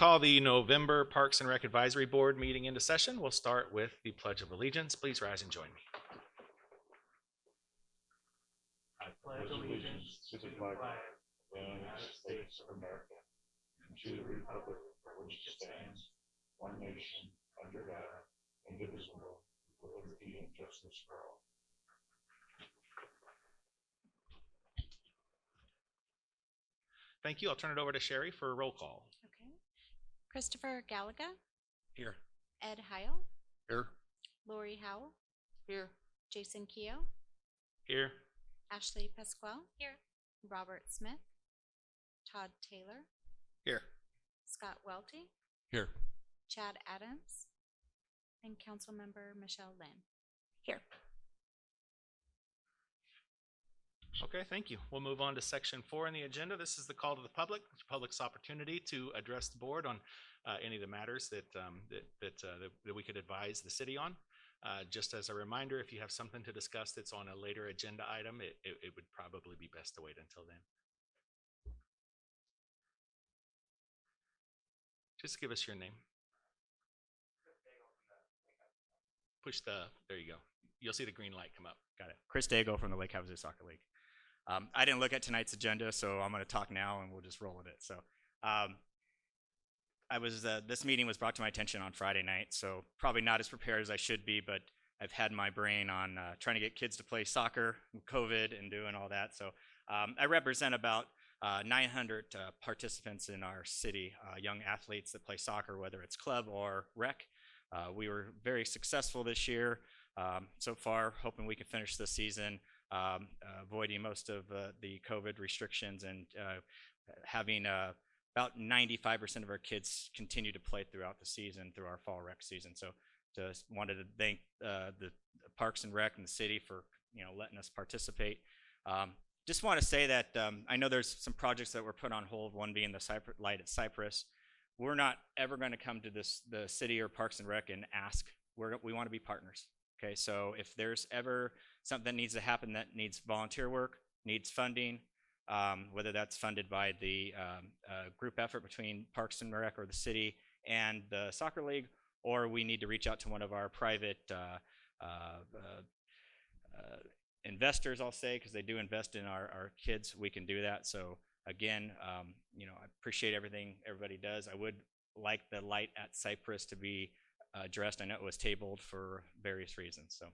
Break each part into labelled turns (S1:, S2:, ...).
S1: call the November Parks and Rec Advisory Board meeting into session. We'll start with the Pledge of Allegiance. Please rise and join me.
S2: I pledge allegiance to the flag of the United States of America and to the republic for which it stands, one nation, under God, indivisible, with liberty and justice for all.
S1: Thank you. I'll turn it over to Sherry for a roll call.
S3: Okay. Christopher Gallagher.
S1: Here.
S3: Ed Heil.
S1: Here.
S3: Lori Howell.
S4: Here.
S3: Jason Keogh.
S1: Here.
S3: Ashley Pasquale. Here. Robert Smith. Todd Taylor.
S1: Here.
S3: Scott Welty.
S1: Here.
S3: Chad Adams. And Councilmember Michelle Lynn. Here.
S1: Okay, thank you. We'll move on to section 4 in the agenda. This is the call to the public's opportunity to address the board on any of the matters that we could advise the city on. Just as a reminder, if you have something to discuss that's on a later agenda item, it would probably be best to wait until then. Just give us your name. Push there you go. You'll see the green light come up.
S5: Got it. Chris Dago from the Lake Havasu Soccer League. I didn't look at tonight's agenda, so I'm going to talk now and we'll just roll with it. So this meeting was brought to my attention on Friday night, so probably not as prepared as I should be, but I've had my brain on trying to get kids to play soccer, and COVID, and doing all that. So I represent about 900 participants in our city, young athletes that play soccer, whether it's club or rec. We were very successful this year so far, hoping we could finish this season avoiding most of the COVID restrictions and having about 95% of our kids continue to play throughout the season, through our fall rec season. So just wanted to thank the Parks and Rec and the city for letting us participate. Just want to say that I know there's some projects that were put on hold, one being the light at Cypress. We're not ever going to come to the city or Parks and Rec and ask. We want to be partners. Okay, so if there's ever something that needs to happen that needs volunteer work, needs funding, whether that's funded by the group effort between Parks and Rec or the city and the soccer league, or we need to reach out to one of our private investors, I'll say, because they do invest in our kids, we can do that. So again, I appreciate everything everybody does. I would like the light at Cypress to be addressed. I know it was tabled for various reasons. So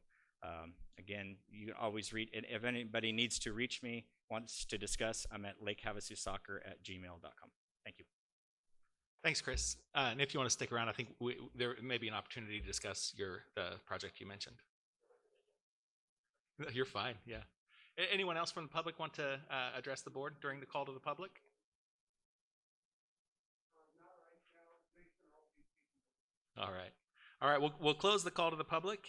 S5: again, you can always read, and if anybody needs to reach me, wants to discuss, I'm at lakehavasusoccer@gmail.com. Thank you.
S1: Thanks, Chris. And if you want to stick around, I think there may be an opportunity to discuss the project you mentioned. You're fine, yeah. Anyone else from the public want to address the board during the call to the public? All right. All right, we'll close the call to the public,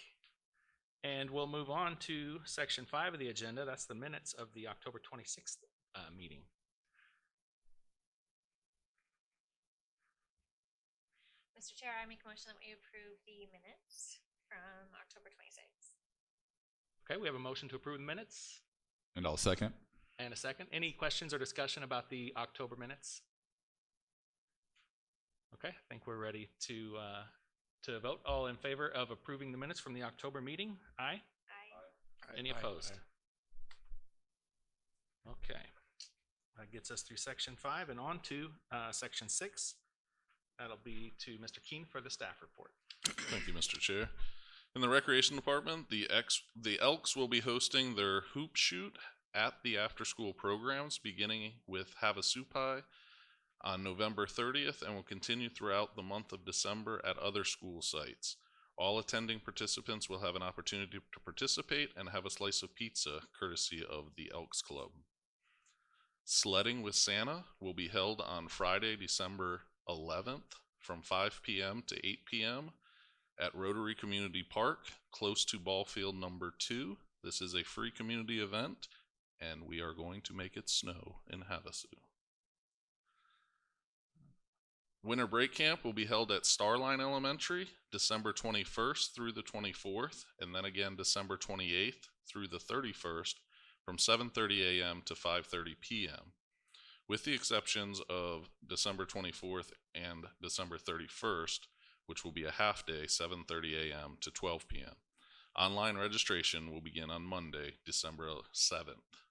S1: and we'll move on to section 5 of the agenda. That's the minutes of the October 26th meeting.
S4: Mr. Chair, I make a motion that we approve the minutes from October 26th.
S1: Okay, we have a motion to approve the minutes.
S6: And I'll second.
S1: And a second. Any questions or discussion about the October minutes? Okay, I think we're ready to vote. All in favor of approving the minutes from the October meeting? Aye?
S4: Aye.
S1: Any opposed? Okay, that gets us through section 5 and on to section 6. That'll be to Mr. Keene for the staff report.
S7: Thank you, Mr. Chair. In the Recreation Department, the Elks will be hosting their hoop shoot at the after-school programs, beginning with Havasu on November 30th and will continue throughout the month of December at other school sites. All attending participants will have an opportunity to participate and have a slice of pizza courtesy of the Elks Club. Sledding with Santa will be held on Friday, December 11th from 5 p.m. to 8 p.m. at Rotary Community Park, close to ball field number 2. This is a free community event, and we are going to make it snow in Havasu. Winter Break Camp will be held at Starline Elementary, December 21st through the 24th, and then again December 28th through the 31st from 7:30 a.m. to 5:30 p.m. with the exceptions of December 24th and December 31st, which will be a half day, 7:30 a.m. to 12 p.m. Online registration will begin on Monday, December 7th.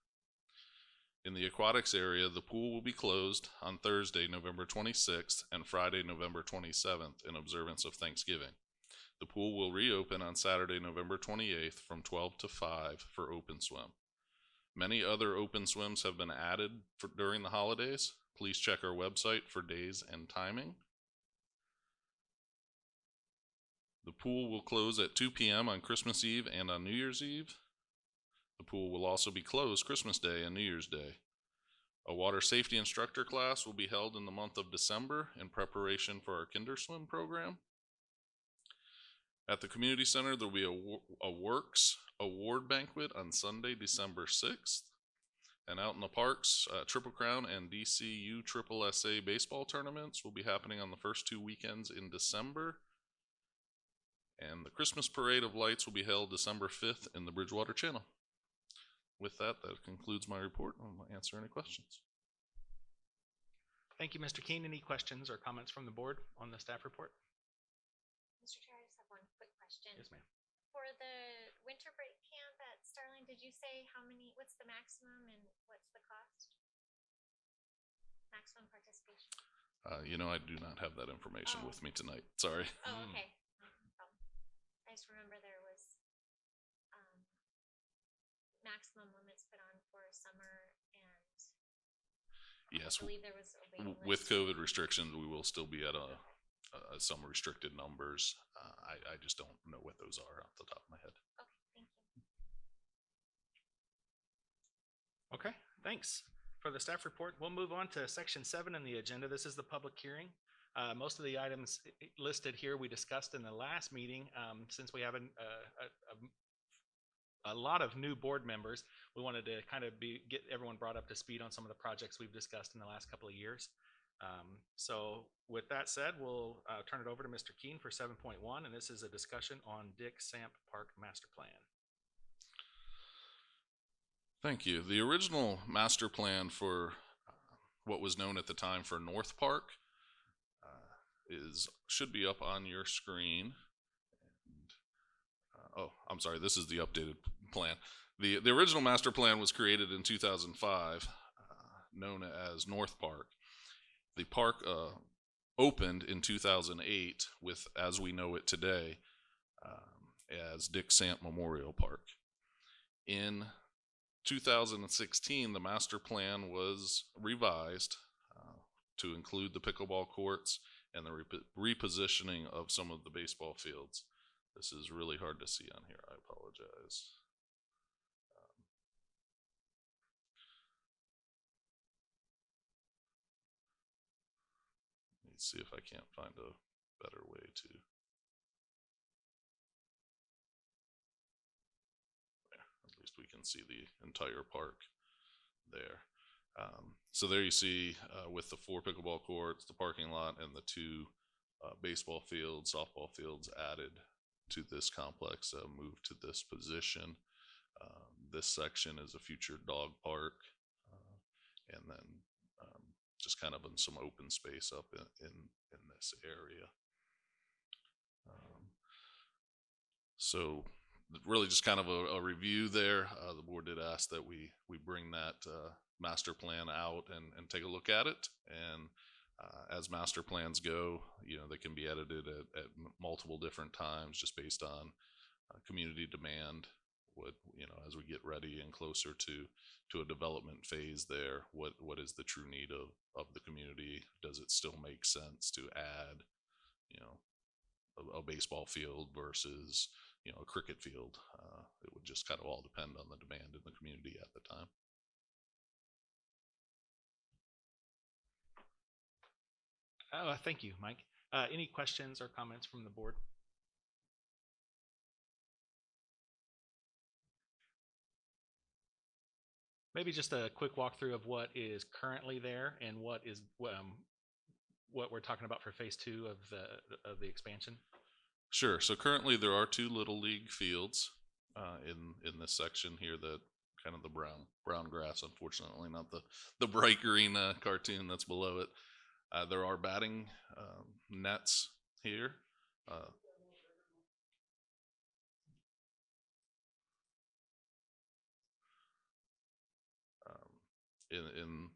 S7: In the aquatics area, the pool will be closed on Thursday, November 26th and Friday, November 27th in observance of Thanksgiving. The pool will reopen on Saturday, November 28th from 12 to 5 for open swim. Many other open swims have been added during the holidays. Please check our website for days and timing. The pool will close at 2 p.m. on Christmas Eve and on New Year's Eve. The pool will also be closed Christmas Day and New Year's Day. A water safety instructor class will be held in the month of December in preparation for our Kinder Swim program. At the community center, there will be a Works award banquet on Sunday, December 6th. And out in the parks, Triple Crown and DCU Triple SA baseball tournaments will be happening on the first 2 weekends in December. And the Christmas Parade of Lights will be held December 5th in the Bridgewater Channel. With that concludes my report. I'll answer any questions.
S1: Thank you, Mr. Keene. Any questions or comments from the board on the staff report?
S4: Mr. Chair, I just have one quick question.
S1: Yes, ma'am.
S4: For the winter break camp at Starling, did you say what's the maximum and what's the cost? Maximum participation?
S7: I do not have that information with me tonight. Sorry.
S4: Oh, okay. No problem. I just remember there was maximum limits put on for summer, and
S7: Yes,
S4: I believe there was a waiting
S7: with
S4: list.
S7: COVID restrictions, we will still be at some restricted numbers. I just don't know what those are off the top of my head.
S4: Okay, thank you.
S1: Okay, thanks for the staff report. We'll move on to section 7 in the agenda. This is the public hearing. Most of the items listed here we discussed in the last meeting. Since we have a lot of new board members, we wanted to kind of get everyone brought up to speed on some of the projects we've discussed in the last couple of years. So with that said, we'll turn it over to Mr. Keene for 7.1, and this is a discussion on Dick Samp Park Master Plan.
S7: Thank you. The original master plan for what was known at the time for North Park should be up on your screen. And, I'm sorry, this is the updated plan. The original master plan was created in 2005, known as North Park. The park opened in 2008 with, as we know it today, as Dick Samp Memorial Park. In 2016, the master plan was revised to include the pickleball courts and the repositioning of some of the baseball fields. This is really hard to see on here. I apologize. Let's see if I can't find a better way to. There, at least we can see the entire park there. So there you see with the 4 pickleball courts, the parking lot, and the 2 baseball fields, softball fields added to this complex, moved to this position. This section is a future dog park, and then just kind of in some open space up in this area. So really just kind of a review there. The board did ask that we bring that master plan out and take a look at it. And as master plans go, they can be edited at multiple different times just based on community demand. As we get ready and closer to a development phase there, what is the true need of the community? Does it still make sense to add, a baseball field versus, a cricket field? It would just kind of all depend on the demand in the community at the time.
S1: Thank you, Mike. Any questions or comments from the board? Maybe just a quick walkthrough of what is currently there and what we're talking about for phase 2 of the expansion.
S7: Sure. So currently there are 2 Little League fields in this section here that kind of the brown grass, unfortunately, not the bright green cartoon that's below it. There are batting nets here. In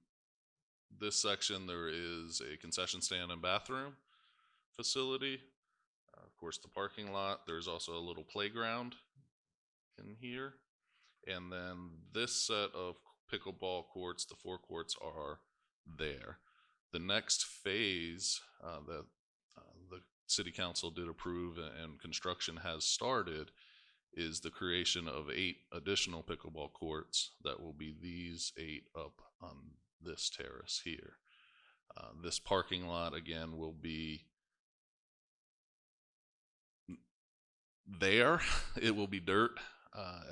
S7: this section, there is a concession stand and bathroom facility. Of course, the parking lot. There's also a little playground in here. And then this set of pickleball courts, the 4 courts, are there. The next phase that the city council did approve and construction has started is the creation of 8 additional pickleball courts that will be these 8 up on this terrace here. This parking lot, again, will be there. It will be dirt,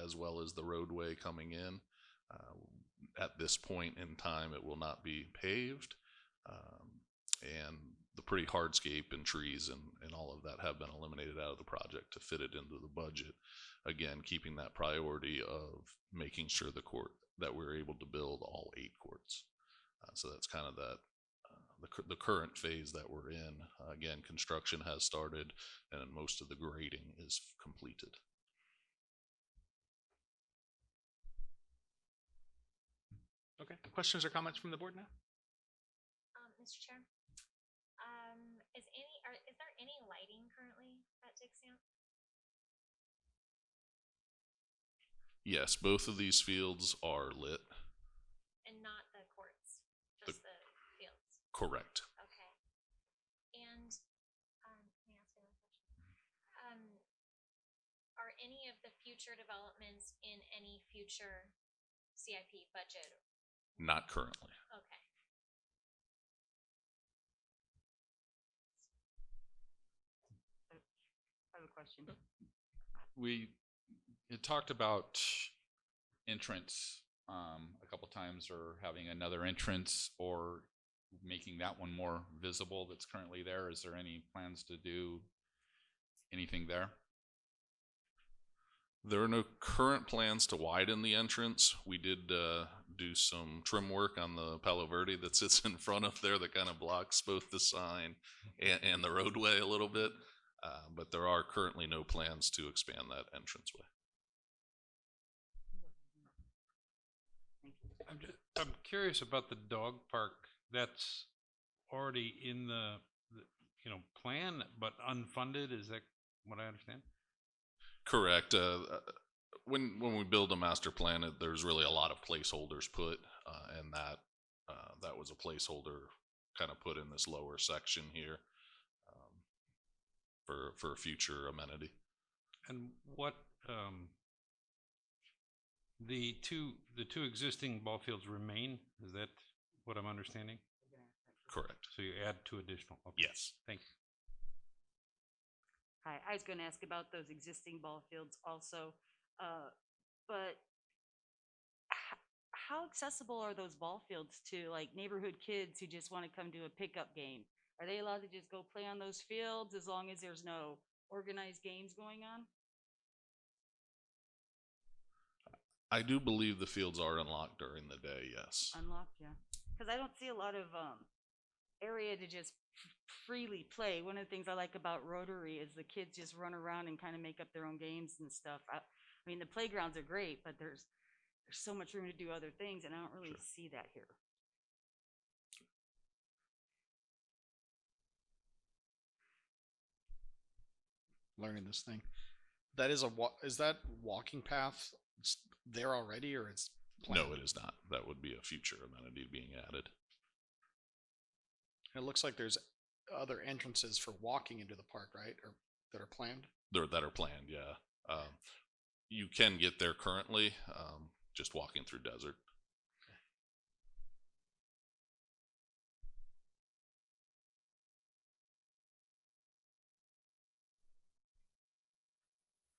S7: as well as the roadway coming in. At this point in time, it will not be paved. And the pretty hardscape and trees and all of that have been eliminated out of the project to fit it into the budget. Again, keeping that priority of making sure that we're able to build all 8 courts. So that's kind of that the current phase that we're in. Again, construction has started and most of the grading is completed.
S1: Okay, questions or comments from the board now?
S4: Mr. Chair, is there any lighting currently at Dig Samp?
S7: Yes, both of these fields are lit.
S4: And not the courts, just the fields?
S7: Correct.
S4: Okay. And let me ask another question. Are any of the future developments in any future CIP budget?
S7: Not currently.
S4: Okay.
S6: I have a question.
S8: We had talked about entrance a couple times, or having another entrance, or making that one more visible that's currently there. Is there any plans to do anything there?
S7: There are no current plans to widen the entrance. We did do some trim work on the Palo Verde that sits in front of there that kind of blocks both the sign and the roadway a little bit. But there are currently no plans to expand that entranceway.
S9: I'm curious about the dog park that's already in the plan, but unfunded. Is that what I understand?
S7: Correct. When we build a master plan, there's really a lot of placeholders put, and that was a placeholder kind of put in this lower section here for a future amenity.
S9: And what the two existing ball fields remain? Is that what I'm understanding?
S7: Correct.
S9: So you add 2 additional? Okay.
S7: Yes.
S9: Thank you.
S6: Hi, I was going to ask about those existing ball fields also, but how accessible are those ball fields to like neighborhood kids who just want to come to a pickup game? Are they allowed to just go play on those fields as long as there's no organized games going on?
S7: I do believe the fields are unlocked during the day, yes.
S6: Unlocked, yeah. Because I don't see a lot of area to just freely play. One of the things I like about Rotary is the kids just run around and kind of make up their own games and stuff. I mean, the playgrounds are great, but there's so much room to do other things, and I don't really see that here.
S10: Learning this thing. That is is that walking path there already, or it's planned?
S7: No, it is not. That would be a future amenity being added.
S10: It looks like there's other entrances for walking into the park, right? Or that are planned?
S7: That are planned, yeah. You can get there currently, just walking through desert.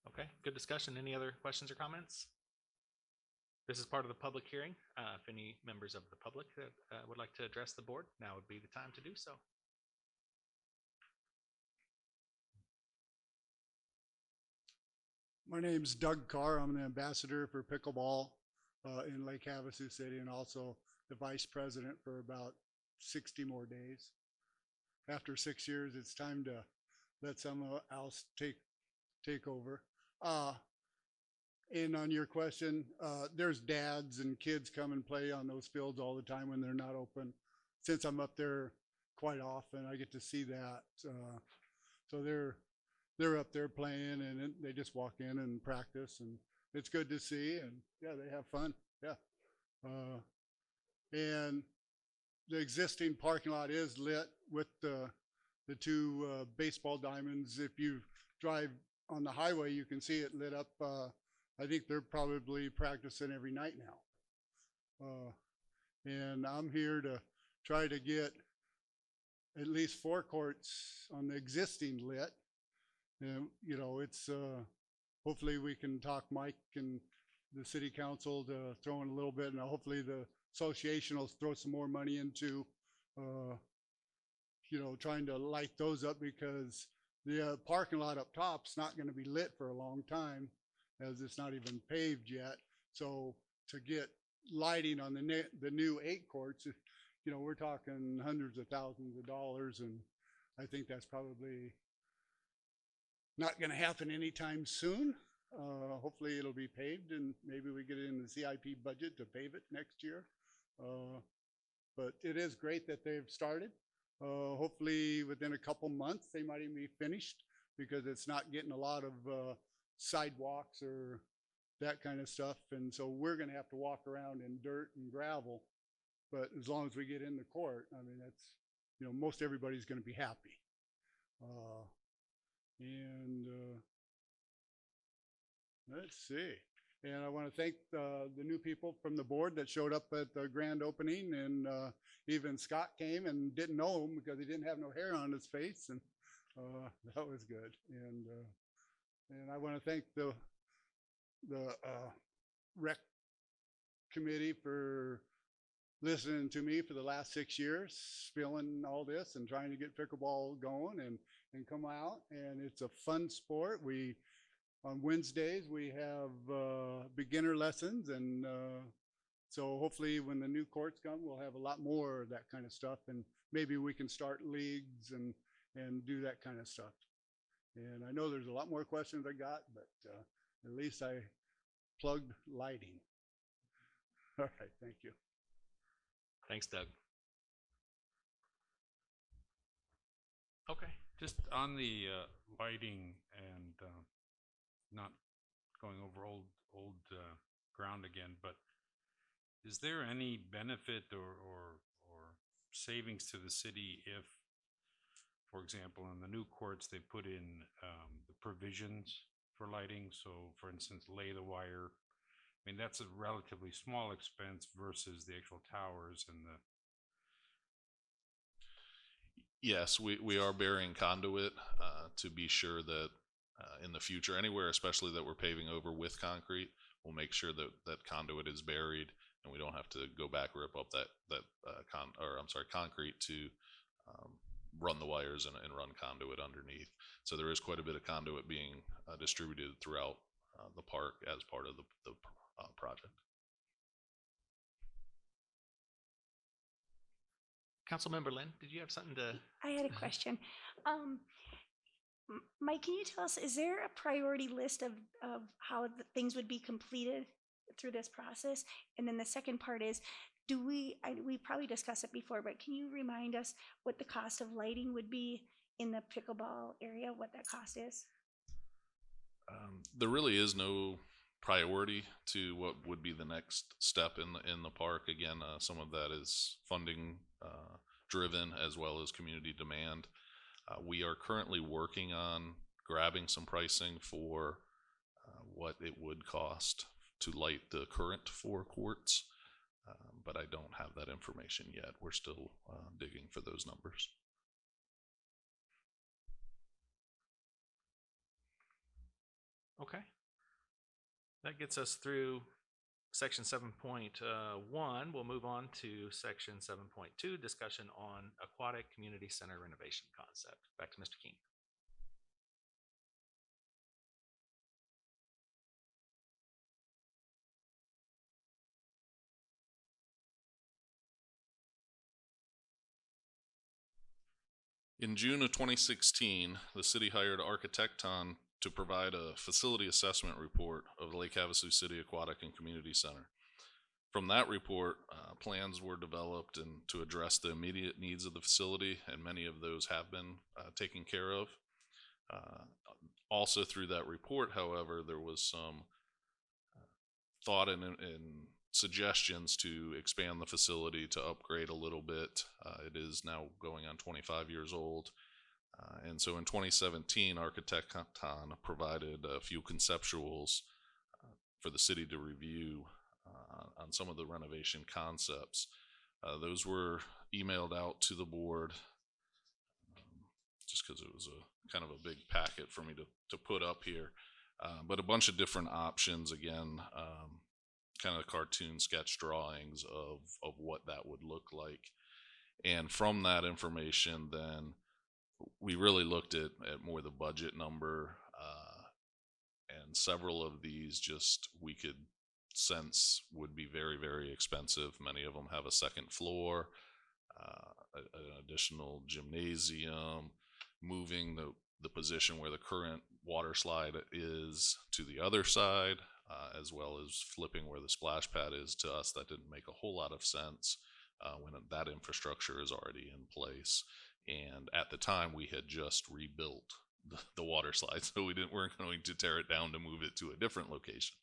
S1: Okay, good discussion. Any other questions or comments? This is part of the public hearing. If any members of the public that would like to address the board, now would be the time to do so.
S11: My name's Doug Carr. I'm an ambassador for Pickleball. in Lake Havasu City, and also the vice president for about 60 more days. After 6 years, it's time to let someone else take over. And on your question, there's dads and kids come and play on those fields all the time when they're not open. Since I'm up there quite often, I get to see that. So they're up there playing, and they just walk in and practice, and it's good to see. And yeah, they have fun. Yeah. And the existing parking lot is lit with the two baseball diamonds. If you drive on the highway, you can see it lit up. I think they're probably practicing every night now. And I'm here to try to get at least 4 courts on the existing lit. And, you know, it's, hopefully we can talk Mike and the city council to throw in a little bit, and hopefully the association will throw some more money into, you know, trying to light those up, because the parking lot up top's not going to be lit for a long time, as it's not even paved yet. So to get lighting on the new 8 courts, you know, we're talking hundreds of thousands of dollars, and I think that's probably not going to happen anytime soon. Hopefully it'll be paved, and maybe we get it in the CIP budget to pave it next year. But it is great that they've started. Hopefully within a couple months they might even be finished, because it's not getting a lot of sidewalks or that kind of stuff. And so we're going to have to walk around in dirt and gravel. But as long as we get in the court, I mean, that's, you know, most everybody's going to be happy. Let's see. And I want to thank the new people from the board that showed up at the grand opening. And even Scott came and didn't know him because he didn't have no hair on his face. And that was good. And I want to thank the rec committee for listening to me for the last 6 years, spilling all this and trying to get pickleball going and come out. And it's a fun sport. On Wednesdays, we have beginner lessons. And so hopefully when the new courts come, we'll have a lot more of that kind of stuff. And maybe we can start leagues and do that kind of stuff. And I know there's a lot more questions I got, but at least I plugged lighting. All right, thank you.
S1: Thanks, Doug. Okay.
S9: Just on the lighting and not going over old ground again, but is there any benefit or savings to the city if, for example, in the new courts they put in the provisions for lighting? So, for instance, lay the wire. I mean, that's a relatively small expense versus the actual towers and the.
S7: Yes, we are burying conduit to be sure that in the future, anywhere, especially that we're paving over with concrete, we'll make sure that conduit is buried, and we don't have to go back, rip up concrete to run the wires and run conduit underneath. So there is quite a bit of conduit being distributed throughout the park as part of the project.
S1: Councilmember Lynn, did you have something to?
S12: I had a question. Mike, can you tell us, is there a priority list of how things would be completed through this process? And then the second part is, we probably discussed it before, but can you remind us what the cost of lighting would be in the pickleball area, what that cost is?
S7: There really is no priority to what would be the next step in the park. Again, some of that is funding driven as well as community demand. We are currently working on grabbing some pricing for what it would cost to light the current 4 courts, but I don't have that information yet. We're still digging for those numbers.
S1: Okay. That gets us through section 7.1. We'll move on to section 7.2, discussion on Aquatic Community Center renovation concept. Back to Mr. King.
S7: In June of 2016, the city hired Architecton to provide a facility assessment report of the Lake Havasu City Aquatic and Community Center. From that report, plans were developed and to address the immediate needs of the facility, and many of those have been taken care of. Also through that report, however, there was some thought and suggestions to expand the facility, to upgrade a little bit. It is now going on 25 years old. And so in 2017, Architecton provided a few conceptuals for the city to review on some of the renovation concepts. Those were emailed out to the board just because it was a kind of a big packet for me to put up here. But a bunch of different options, again, kind of cartoon sketch drawings of what that would look like. And from that information, then we really looked at more the budget number, and several of these just we could sense would be very, very expensive. Many of them have a second floor, an additional gymnasium, moving the position where the current water slide is to the other side, as well as flipping where the splash pad is. To us, that didn't make a whole lot of sense when that infrastructure is already in place. And at the time, we had just rebuilt the water slide, so weren't going to tear it down to move it to a different location.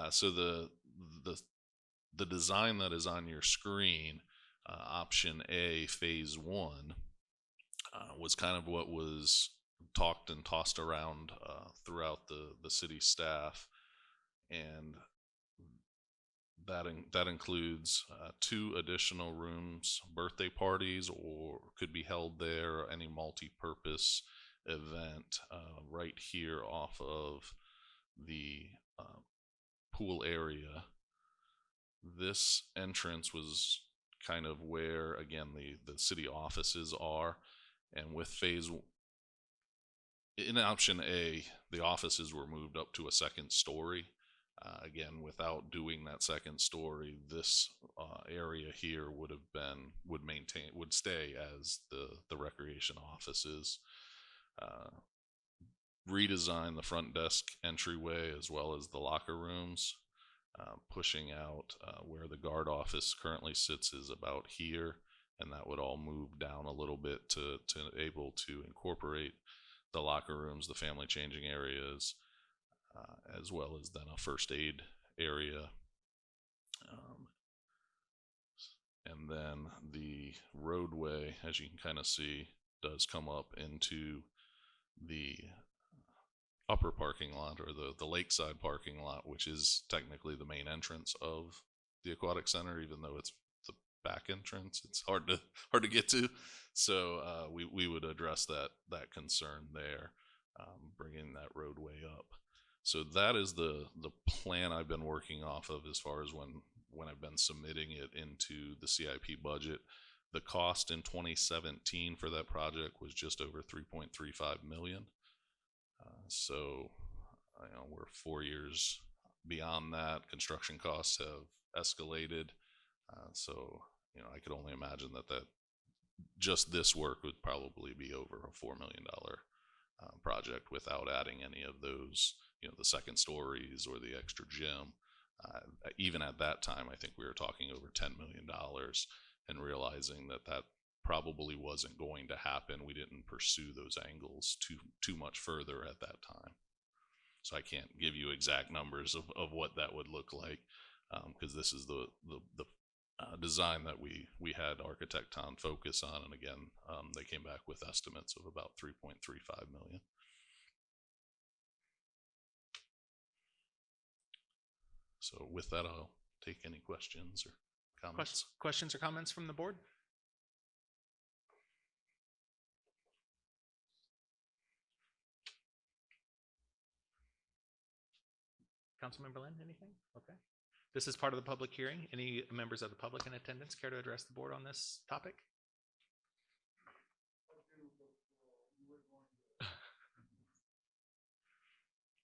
S7: So the design that is on your screen, option A, phase 1, was kind of what was talked and tossed around throughout the city staff, and that includes 2 additional rooms, birthday parties, or could be held there, any multi-purpose event right here off of the pool area. This entrance was kind of where, again, the city offices are, and with in option A, the offices were moved up to a second story. Again, without doing that second story, this area here would stay as the recreation offices. Redesign the front desk entryway as well as the locker rooms, pushing out where the guard office currently sits is about here, and that would all move down a little bit to able to incorporate the locker rooms, the family changing areas, as well as then a first aid area. And then the roadway, as you can kind of see, does come up into the upper parking lot, or the lakeside parking lot, which is technically the main entrance of the aquatic center, even though it's the back entrance. It's hard to get to. So we would address that concern there, bringing that roadway up. So that is the plan I've been working off of as far as when I've been submitting it into the CIP budget. The cost in 2017 for that project was just over $3.35 million. So we're 4 years beyond that. Construction costs have escalated. So I could only imagine that just this work would probably be over a $4 million project without adding any of those, the second stories or the extra gym. Even at that time, I think we were talking over $10 million, and realizing that probably wasn't going to happen. We didn't pursue those angles too much further at that time. So I can't give you exact numbers of what that would look like, because this is the design that we had Architecton focus on. And again, they came back with estimates of about $3.35 million. So with that, I'll take any questions or comments.
S1: Questions or comments from the board? Councilmember Lynn, anything? Okay. This is part of the public hearing. Any members of the public in attendance care to address the board on this topic?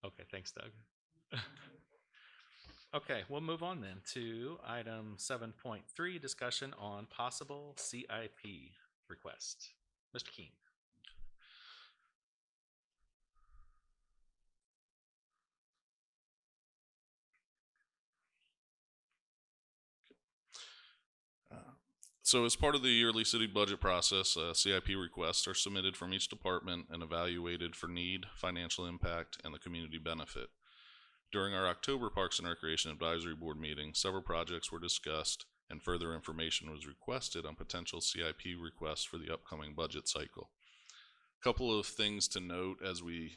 S1: Okay, thanks, Doug. Okay, we'll move on then to item 7.3, discussion on possible CIP request. Mr. King.
S7: So as part of the yearly city budget process, CIP requests are submitted from each department and evaluated for need, financial impact, and the community benefit. During our October Parks and Recreation Advisory Board meeting, several projects were discussed and further information was requested on potential CIP requests for the upcoming budget cycle. A couple of things to note as we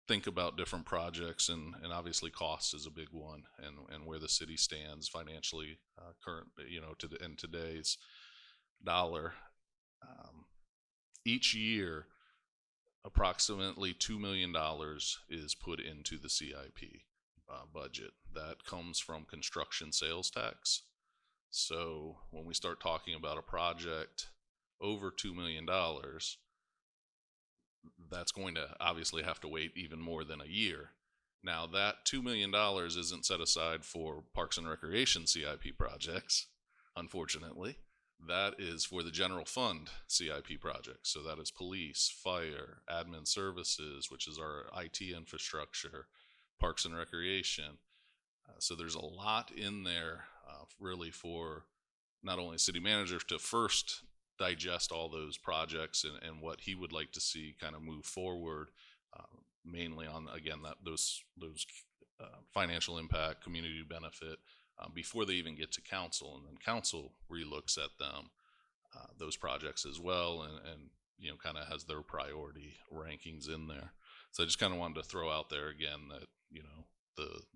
S7: think about different projects, and obviously cost is a big one, and where the city stands financially current, in today's dollar. Each year, approximately $2 million is put into the CIP budget. That comes from construction sales tax. So when we start talking about a project over $2 million, that's going to obviously have to wait even more than a year. Now that $2 million isn't set aside for Parks and Recreation CIP projects, unfortunately. That is for the general fund CIP projects. So that is police, fire, admin services, which is our IT infrastructure, Parks and Recreation. So there's a lot in there really for not only city managers to first digest all those projects and what he would like to see kind of move forward, mainly on, again, those financial impact, community benefit, before they even get to council, and then council relooks at them, those projects as well, and kind of has their priority rankings in there. So I just kind of wanted to throw out there again that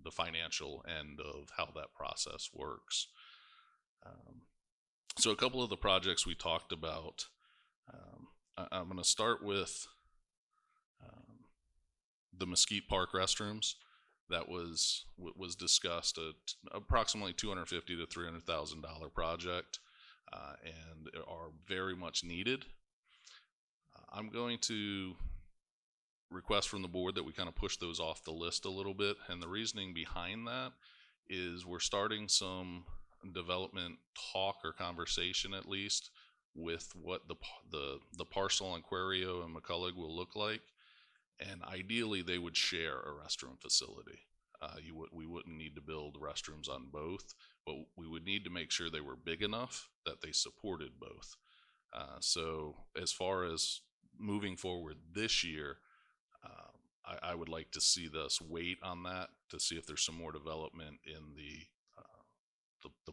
S7: the financial end of how that process works. So a couple of the projects we talked about, I'm going to start with the Mesquite Park restrooms. That was discussed at approximately $250,000 to $300,000 project, and are very much needed. I'm going to request from the board that we kind of push those off the list a little bit, and the reasoning behind that is we're starting some development talk or conversation, at least, with what the parcel on Quarrio and McCullough will look like, and ideally they would share a restroom facility. We wouldn't need to build restrooms on both, but we would need to make sure they were big enough that they supported both. So as far as moving forward this year, I would like to see us wait on that to see if there's some more development in the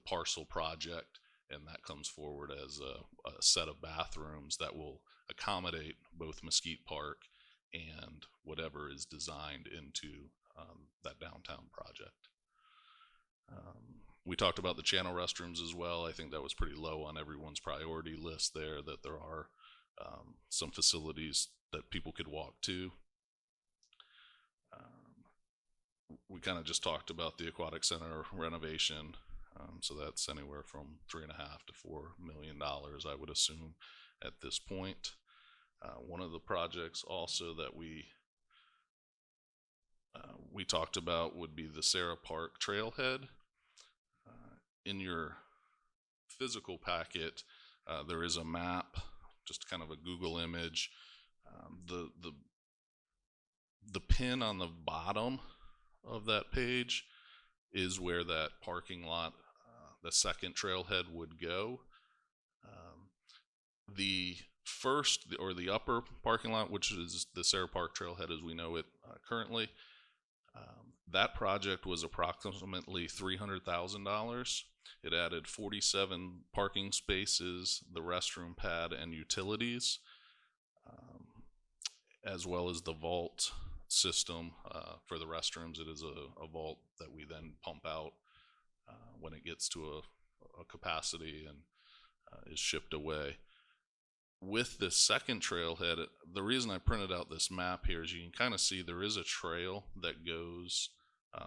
S7: parcel project, and that comes forward as a set of bathrooms that will accommodate both Mesquite Park and whatever is designed into that downtown project. We talked about the channel restrooms as well. I think that was pretty low on everyone's priority list there, that there are some facilities that people could walk to. We kind of just talked about the Aquatic Center renovation. So that's anywhere from $3.5 to $4 million, I would assume, at this point. One of the projects also that we talked about would be the Sarah Park Trailhead. In your physical packet, there is a map, just kind of a Google image. The pin on the bottom of that page is where that parking lot, the second trailhead, would go. The first, or the upper parking lot, which is the Sarah Park Trailhead as we know it currently, that project was approximately $300,000. It added 47 parking spaces, the restroom pad, and utilities, as well as the vault system for the restrooms. It is a vault that we then pump out when it gets to a capacity and is shipped away. With this second trailhead, the reason I printed out this map here is you can kind of see there is a trail that goes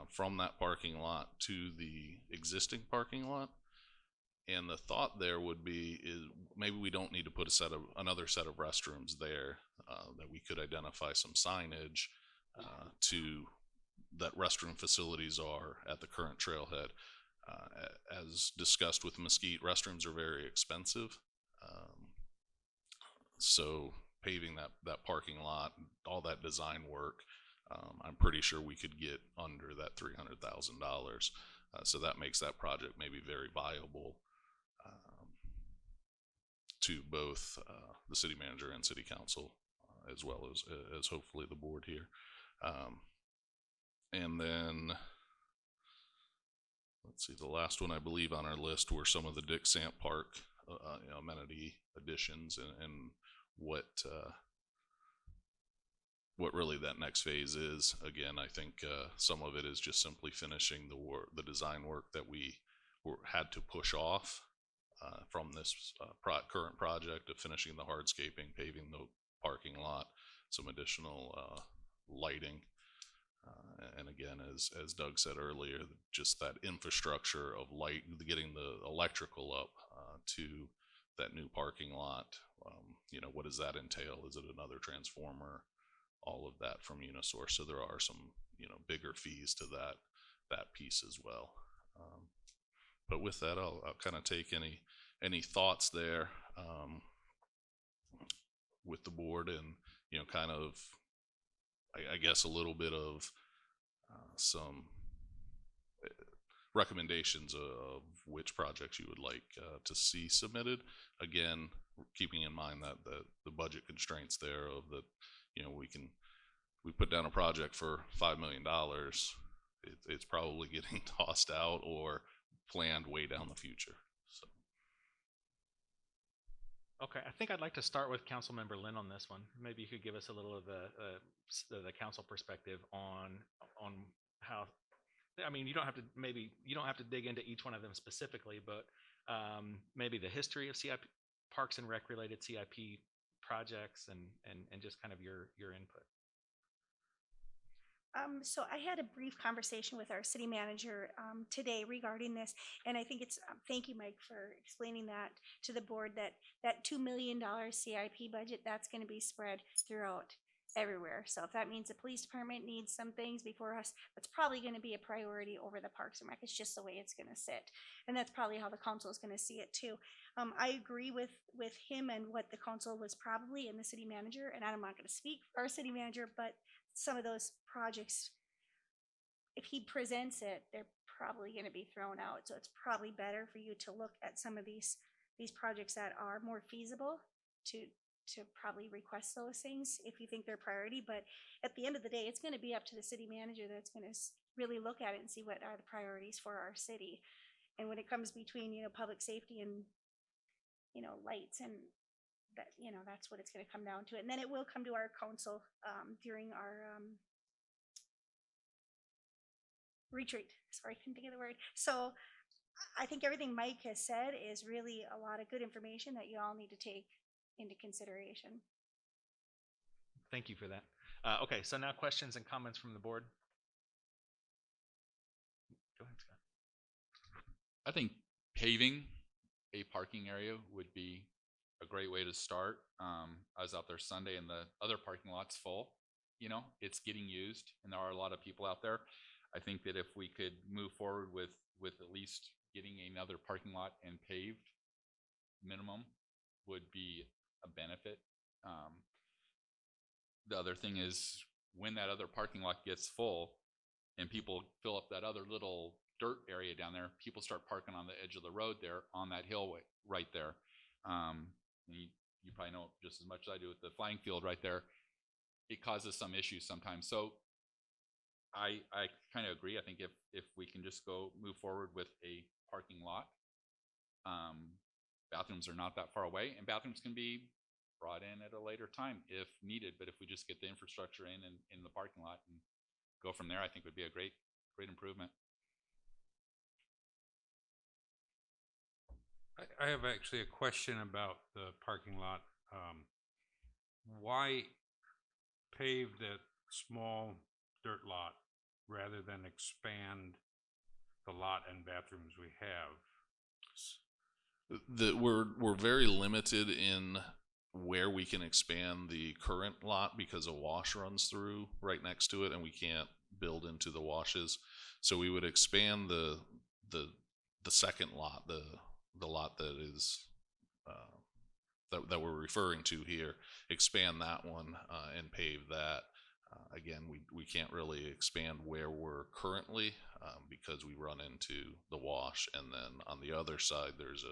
S7: from that parking lot to the existing parking lot. And the thought there would be is maybe we don't need to put another set of restrooms there, that we could identify some signage to that restroom facilities are at the current trailhead. As discussed with Mesquite, restrooms are very expensive. So paving that parking lot, all that design work, I'm pretty sure we could get under that $300,000. So that makes that project maybe very viable. to both the city manager and city council, as well as hopefully the board here. And then, let's see, the last one I believe on our list were some of the Dick Samp Park amenity additions and what really that next phase is. Again, I think some of it is just simply finishing the design work that we had to push off from this current project of finishing the hardscaping, paving the parking lot, some additional lighting. And again, as Doug said earlier, just that infrastructure of light, getting the electrical up to that new parking lot. What does that entail? Is it another transformer? All of that from Unisource. So there are some, bigger fees to that piece as well. But with that, I'll kind of take any thoughts there with the board, and kind of, I guess, a little bit of some recommendations of which projects you would like to see submitted. Again, keeping in mind that the budget constraints there of that, we put down a project for $5 million, it's probably getting tossed out or planned way down the future. So.
S1: Okay, I think I'd like to start with Councilmember Lynn on this one. Maybe you could give us a little of the council perspective on how. I mean, you don't have to dig into each one of them specifically, but maybe the history of CIP, Parks and Rec related CIP projects, and just kind of your input.
S12: So I had a brief conversation with our city manager today regarding this, and I think it's, thank you, Mike, for explaining that to the board, that $2 million CIP budget, that's going to be spread throughout everywhere. So if that means the police department needs some things before us, that's probably going to be a priority over the Parks and Rec. It's just the way it's going to sit, and that's probably how the council is going to see it too. I agree with him and what the council was probably, and the city manager, and I'm not going to speak for our city manager, but some of those projects, if he presents it, they're probably going to be thrown out. So it's probably better for you to look at some of these projects that are more feasible to probably request those things if you think they're priority. But at the end of the day, it's going to be up to the city manager that's going to really look at it and see what are the priorities for our city. And when it comes between, public safety and, lights, and that, that's what it's going to come down to. And then it will come to our council during our retreat. Sorry, I couldn't think of the word. So I think everything Mike has said is really a lot of good information that you all need to take into consideration.
S1: Thank you for that. Okay, so now questions and comments from the board. Go ahead, Scott.
S8: I think paving a parking area would be a great way to start. I was out there Sunday and the other parking lot's full. It's getting used, and there are a lot of people out there. I think that if we could move forward with at least getting another parking lot and paved minimum would be a benefit. The other thing is, when that other parking lot gets full and people fill up that other little dirt area down there, people start parking on the edge of the road there on that hill right there. You probably know just as much as I do with the flying field right there. It causes some issues sometimes. So I kind of agree. I think if we can just move forward with a parking lot, bathrooms are not that far away, and bathrooms can be brought in at a later time if needed. But if we just get the infrastructure in the parking lot and go from there, I think would be a great improvement.
S9: I have actually a question about the parking lot. Why pave that small dirt lot rather than expand the lot and bathrooms we have?
S7: We're very limited in where we can expand the current lot because a wash runs through right next to it, and we can't build into the washes. So we would expand the second lot, the lot that is that we're referring to here, expand that one and pave that. Again, we can't really expand where we're currently because we run into the wash, and then on the other side there's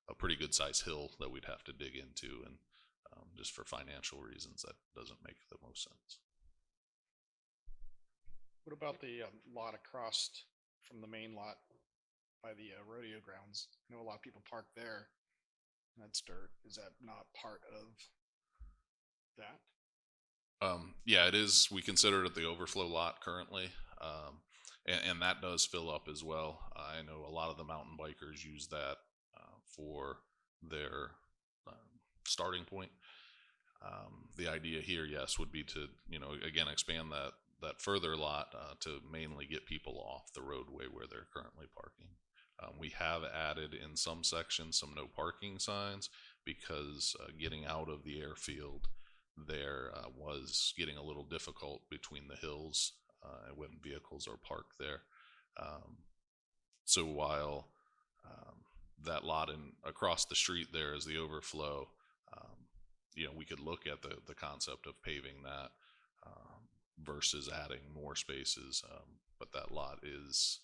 S7: a pretty good sized hill that we'd have to dig into, and just for financial reasons, that doesn't make the most sense.
S10: What about the lot across from the main lot by the rodeo grounds? I know a lot of people park there. And that's dirt. Is that not part of that?
S7: Yeah, it is. We consider it the overflow lot currently, and that does fill up as well. I know a lot of the mountain bikers use that for their starting point. The idea here, yes, would be to, again, expand that further lot to mainly get people off the roadway where they're currently parking. We have added in some sections some no parking signs because getting out of the airfield there was getting a little difficult between the hills when vehicles are parked there. So while that lot across the street there is the overflow, we could look at the concept of paving that versus adding more spaces. But that lot is,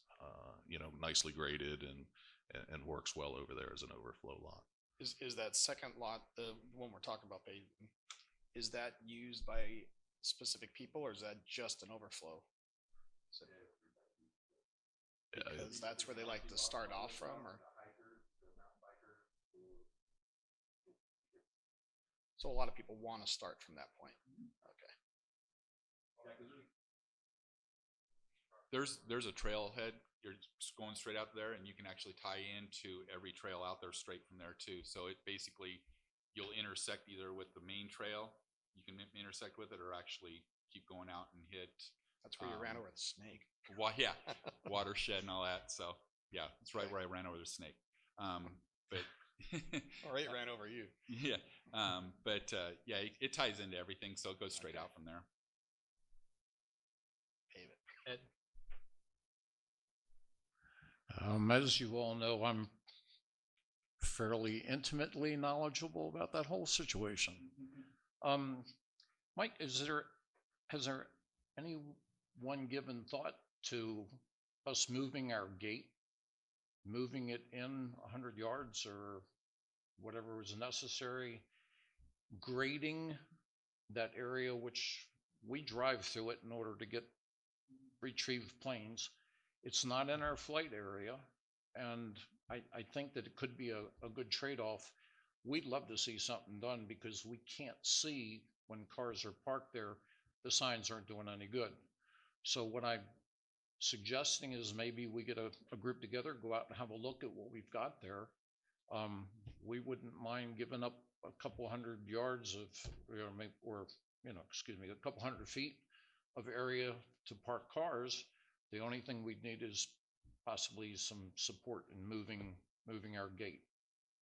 S7: nicely graded and works well over there as an overflow lot.
S10: Is that second lot, the one we're talking about paving, is that used by specific people or is that just an overflow? Because that's where they like to start off from, or? So a lot of people want to start from that point. Okay.
S8: There's a trailhead. You're just going straight out there, and you can actually tie into every trail out there straight from there too. So it basically, you'll intersect either with the main trail, you can intersect with it, or actually keep going out and hit.
S10: That's where you ran over the snake.
S8: Yeah, watershed and all that. So yeah, it's right where I ran over the snake. But
S10: or it ran over you.
S8: Yeah, yeah, it ties into everything, so it goes straight out from there.
S10: Pave it.
S1: Ed?
S13: As you all know, I'm fairly intimately knowledgeable about that whole situation. Mike, has there anyone given thought to us moving our gate, moving it in 100 yards or whatever was necessary, grading that area which we drive through it in order to retrieve planes? It's not in our flight area, and I think that it could be a good trade-off. We'd love to see something done because we can't see when cars are parked there. The signs aren't doing any good. So what I'm suggesting is maybe we get a group together, go out and have a look at what we've got there. We wouldn't mind giving up a couple hundred yards of, a couple hundred feet of area to park cars. The only thing we'd need is possibly some support in moving our gate,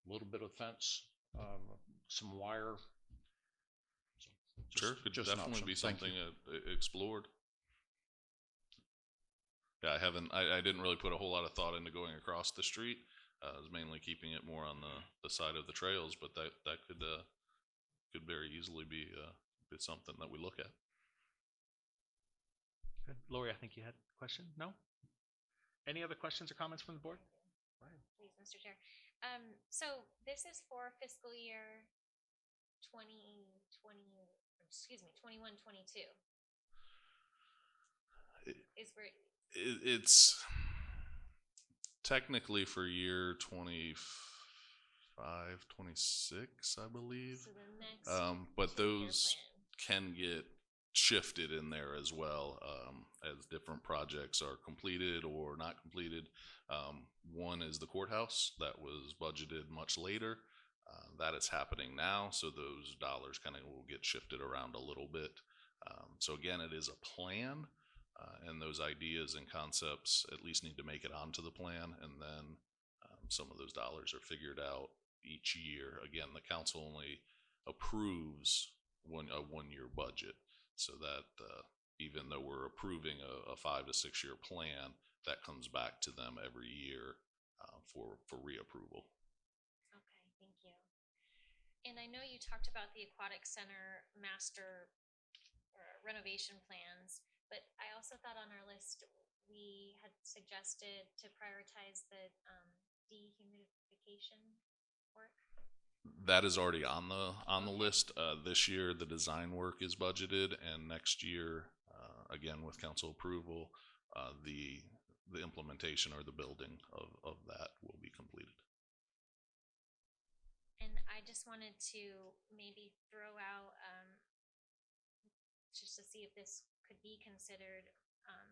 S13: a little bit of fence, some wire.
S7: Sure, could definitely be something explored. Yeah, I didn't really put a whole lot of thought into going across the street. I was mainly keeping it more on the side of the trails, but that could very easily be something that we look at.
S1: Good. Lori, I think you had a question? No? Any other questions or comments from the board?
S4: Please, Mr. Chair. So this is for fiscal year 21, 22.
S7: It's technically for year 25, 26, I believe.
S4: So the next
S7: but
S4: 2-year
S7: those
S4: plan.
S7: can get shifted in there as well as different projects are completed or not completed. One is the courthouse that was budgeted much later. That is happening now, so those dollars kind of will get shifted around a little bit. So again, it is a plan, and those ideas and concepts at least need to make it onto the plan, and then some of those dollars are figured out each year. Again, the council only approves a one-year budget, so that even though we're approving a 5 to 6 year plan, that comes back to them every year for reapproval.
S4: Okay, thank you. And I know you talked about the Aquatic Center master renovation plans, but I also thought on our list we had suggested to prioritize the dehumidification work?
S7: That is already on the list. This year, the design work is budgeted, and next year, again with council approval, the implementation or the building of that will be completed.
S4: And I just wanted to maybe throw out, just to see if this could be considered,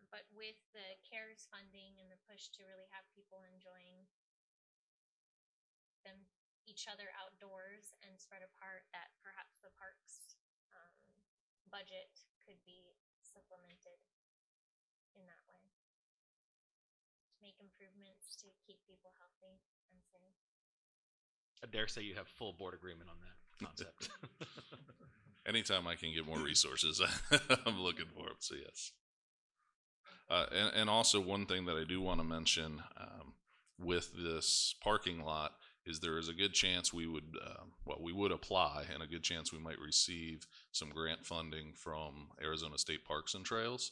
S4: but with the CARES funding and the push to really have people enjoying each other outdoors and spread apart, that perhaps the parks budget could be supplemented in that way. Make improvements to keep people healthy and safe.
S1: I dare say you have full board agreement on that concept.
S7: Anytime I can get more resources, I'm looking for it. So yes. And also one thing that I do want to mention with this parking lot is there is a good chance we would apply, and a good chance we might receive some grant funding from Arizona State Parks and Trails.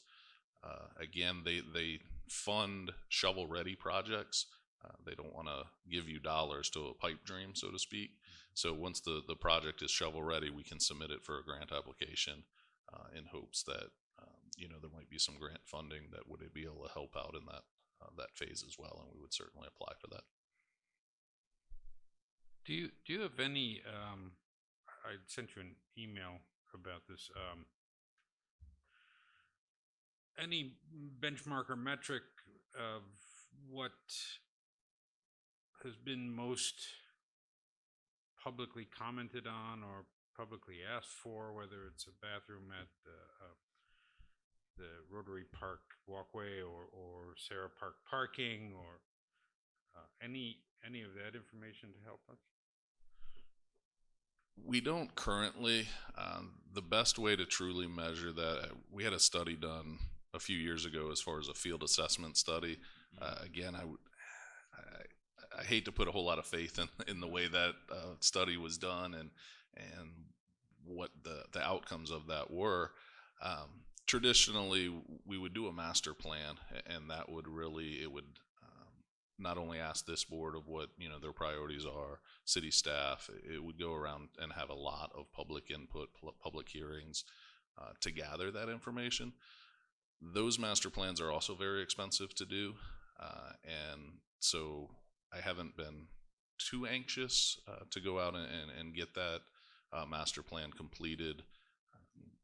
S7: Again, they fund shovel-ready projects. They don't want to give you dollars to a pipe dream, so to speak. So once the project is shovel-ready, we can submit it for a grant application in hopes that there might be some grant funding that would be able to help out in that phase as well, and we would certainly apply for that.
S9: Do you have any? I sent you an email about this. Any benchmark or metric of what has been most publicly commented on or publicly asked for, whether it's a bathroom at the Rotary Park walkway or Sarah Park parking, or any of that information to help us?
S7: We don't currently. The best way to truly measure that, we had a study done a few years ago as far as a field assessment study. Again, I hate to put a whole lot of faith in the way that study was done and what the outcomes of that were. Traditionally, we would do a master plan, and that would really, it would not only ask this board of what their priorities are, city staff. It would go around and have a lot of public input, public hearings to gather that information. Those master plans are also very expensive to do, and so I haven't been too anxious to go out and get that master plan completed,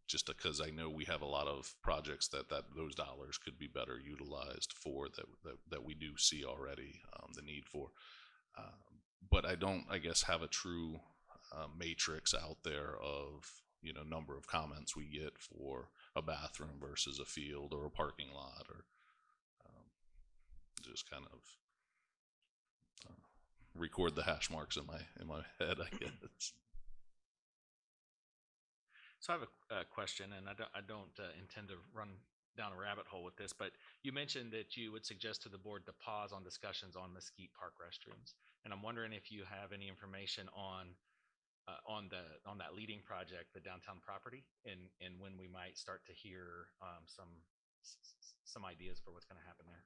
S7: just because I know we have a lot of projects that those dollars could be better utilized for, that we do see already the need for. But I don't, I guess, have a true matrix out there of number of comments we get for a bathroom versus a field or a parking lot, or just kind of record the hash marks in my head, I guess.
S1: So I have a question, and I don't intend to run down a rabbit hole with this, but you mentioned that you would suggest to the board to pause on discussions on Mesquite Park restrooms, and I'm wondering if you have any information on that leading project, the downtown property, and when we might start to hear some ideas for what's going to happen there.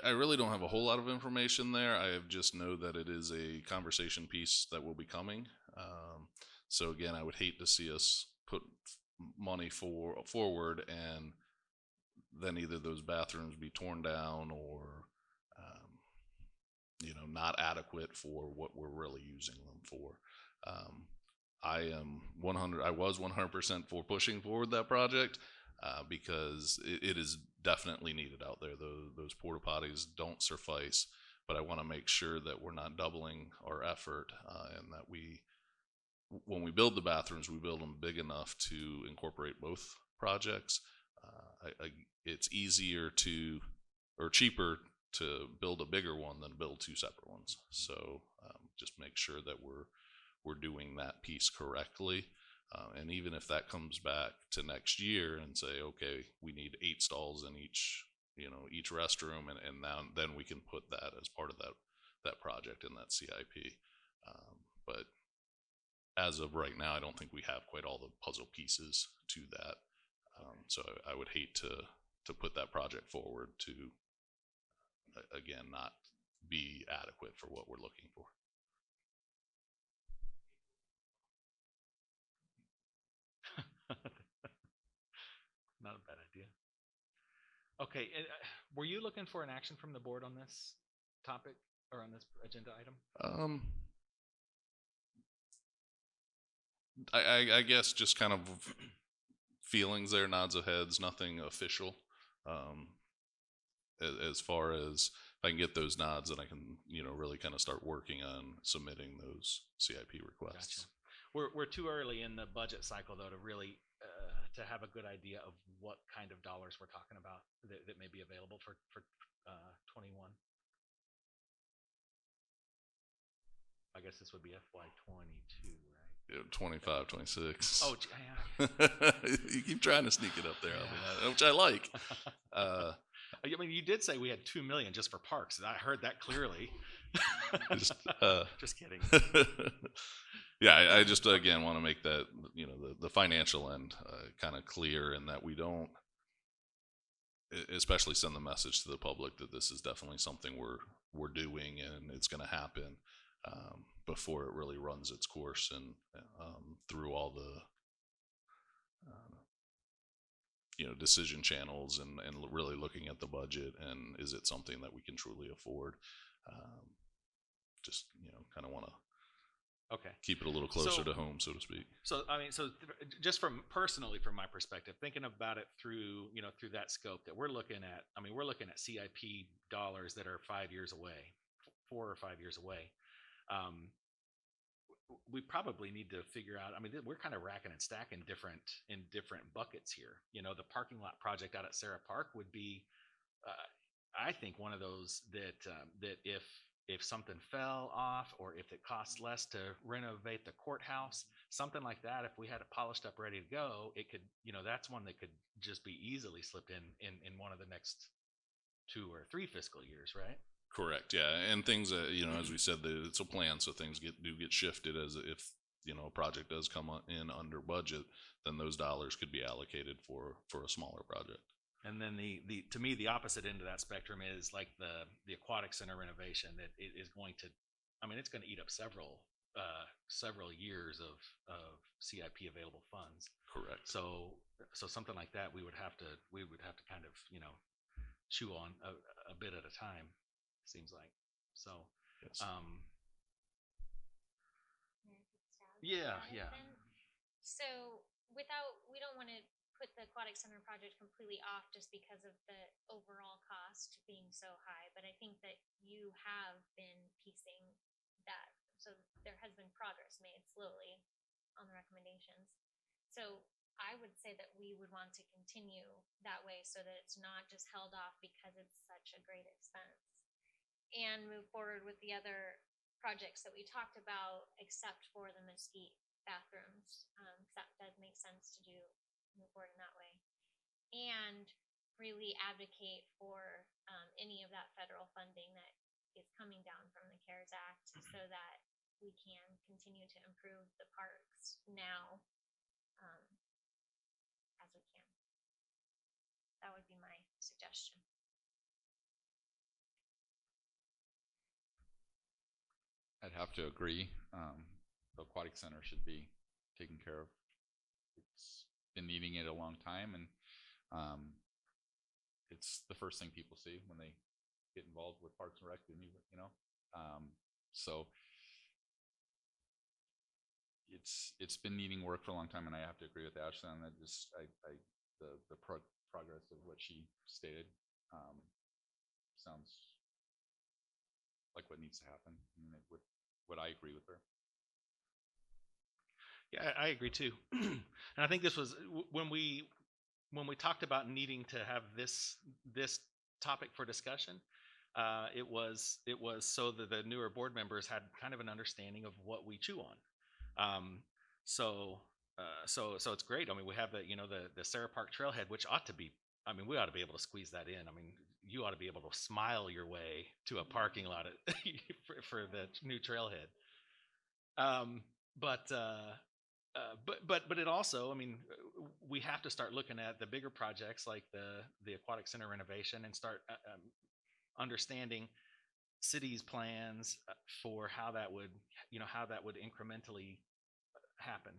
S7: I really don't have a whole lot of information there. I just know that it is a conversation piece that will be coming. So again, I would hate to see us put money forward and then either those bathrooms be torn down or not adequate for what we're really using them for. I was 100% for pushing forward that project because it is definitely needed out there. Those porta potties don't suffice, but I want to make sure that we're not doubling our effort and that when we build the bathrooms, we build them big enough to incorporate both projects. It's easier or cheaper to build a bigger one than build two separate ones. So just make sure that we're doing that piece correctly. And even if that comes back to next year and say, okay, we need 8 stalls in each restroom, and then we can put that as part of that project in that CIP. But as of right now, I don't think we have quite all the puzzle pieces to that. So I would hate to put that project forward to, again, not be adequate for what we're looking for.
S1: not a bad idea. Okay, and, were you looking for an action from the board on this topic or on this agenda item?
S7: I guess just kind of feelings there, nods of heads, nothing official. As far as if I can get those nods, then I can, really kind of start working on submitting those CIP requests.
S1: Gotcha. We're too early in the budget cycle though to really to have a good idea of what kind of dollars we're talking about that may be available for 21. I guess this would be FY 22, right?
S7: Yeah, 25, 26.
S1: Oh, yeah.
S7: You keep trying to sneak it up there, which I like.
S1: I mean, you did say we had 2 million just for parks. I heard that clearly. Just kidding.
S7: Yeah, I just again want to make that the financial end kind of clear, and that we don't, especially send the message to the public that this is definitely something we're doing and it's going to happen before it really runs its course and through all the decision channels and really looking at the budget and is it something that we can truly afford. Just kind of want to keep it a little closer to home, so to speak.
S1: So I mean, just personally from my perspective, thinking about it through through that scope that we're looking at. I mean, we're looking at CIP dollars that are 5 years away, 4 or 5 years away. We probably need to figure out. I mean, we're kind of racking and stacking in different buckets here. The parking lot project out at Sarah Park would be, I think, one of those that if something fell off or if it costs less to renovate the courthouse, something like that, if we had it polished up, ready to go, it could, that's one that could just be easily slipped in one of the next 2 or 3 fiscal years, right?
S7: Correct. Yeah, and things as we said, it's a plan, so things do get shifted as if a project does come in under budget, then those dollars could be allocated for a smaller project.
S1: And then the to me the opposite end of that spectrum is like the Aquatic Center renovation that it is going to, I mean, it's going to eat up several years of CIP available funds.
S7: Correct.
S1: So something like that we would have to kind of chew on a bit at a time. Seems like so.
S7: Yes.
S1: Yeah.
S4: So we don't want to put the Aquatic Center project completely off just because of the overall cost being so high, but I think that you have been piecing that. So there has been progress made slowly on the recommendations. So I would say that we would want to continue that way so that it's not just held off because it's such a great expense, and move forward with the other projects that we talked about, except for the Mesquite bathrooms. That does make sense to move forward in that way, and really advocate for any of that federal funding that is coming down from the CARES Act so that we can continue to improve the parks now as we can. That would be my suggestion.
S8: I'd have to agree. The Aquatic Center should be taken care of. It's been needing it a long time, and it's the first thing people see when they get involved with Parks and Rec. So it's been needing work for a long time, and I have to agree with Ashley on that. The progress of what she stated sounds like what needs to happen. Would I agree with her?
S1: Yeah, I agree too. And I think this was when we talked about needing to have this topic for discussion. It was so that the newer board members had kind of an understanding of what we chew on. So it's great. I mean, we have the Sarah Park Trailhead, which ought to be. I mean, we ought to be able to squeeze that in. I mean, you ought to be able to smile your way to a parking lot for the new trailhead. But it also, I mean, we have to start looking at the bigger projects like the Aquatic Center renovation and start understanding cities' plans for how that would incrementally happen.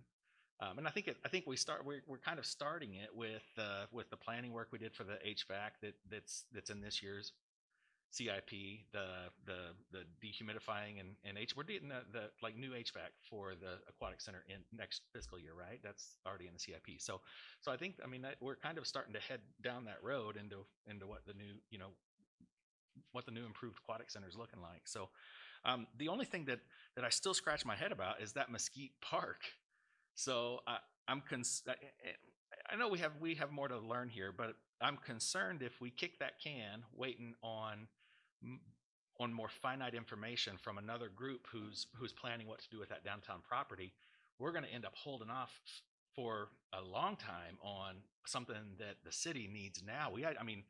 S1: And I think we're kind of starting it with the planning work we did for the HVAC that's in this year's CIP, the dehumidifying and we're getting the like new HVAC for the aquatic center in next fiscal year, right? That's already in the CIP. So I think, I mean, we're kind of starting to head down that road into what the new, you know, what the new improved aquatic center is looking like. So the only thing that I still scratch my head about is that Mesquite Park. So I know we have more to learn here, but I'm concerned if we kick that can, waiting on more finite information from another group who's planning what to do with that downtown property, we're going to end up holding off for a long time on something that the city needs now. I mean,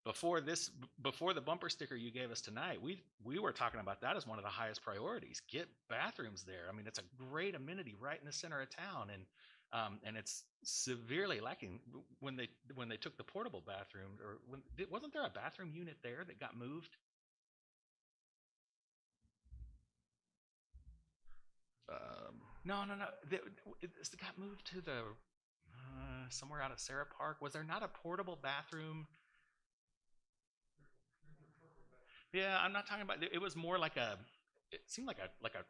S1: before the bumper sticker you gave us tonight, we were talking about that as one of the highest priorities. Get bathrooms there. I mean, it's a great amenity right in the center of town, and it's severely lacking. When they took the portable bathroom, or wasn't there a bathroom unit there that got moved? No. It got moved to the somewhere out of Sarah Park. Was there not a portable bathroom? Yeah, I'm not talking about. It was more like it seemed like a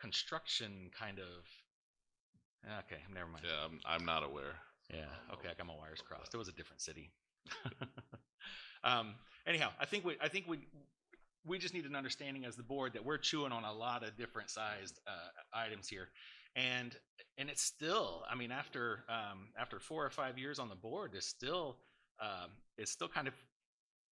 S1: construction kind of. Okay, never mind.
S7: Yeah, I'm not aware.
S1: Yeah, okay, I got my wires crossed. It was a different city. Anyhow, I think we just need an understanding as the board that we're chewing on a lot of different sized items here, and it's still, I mean, after 4 or 5 years on the board, it's still kind of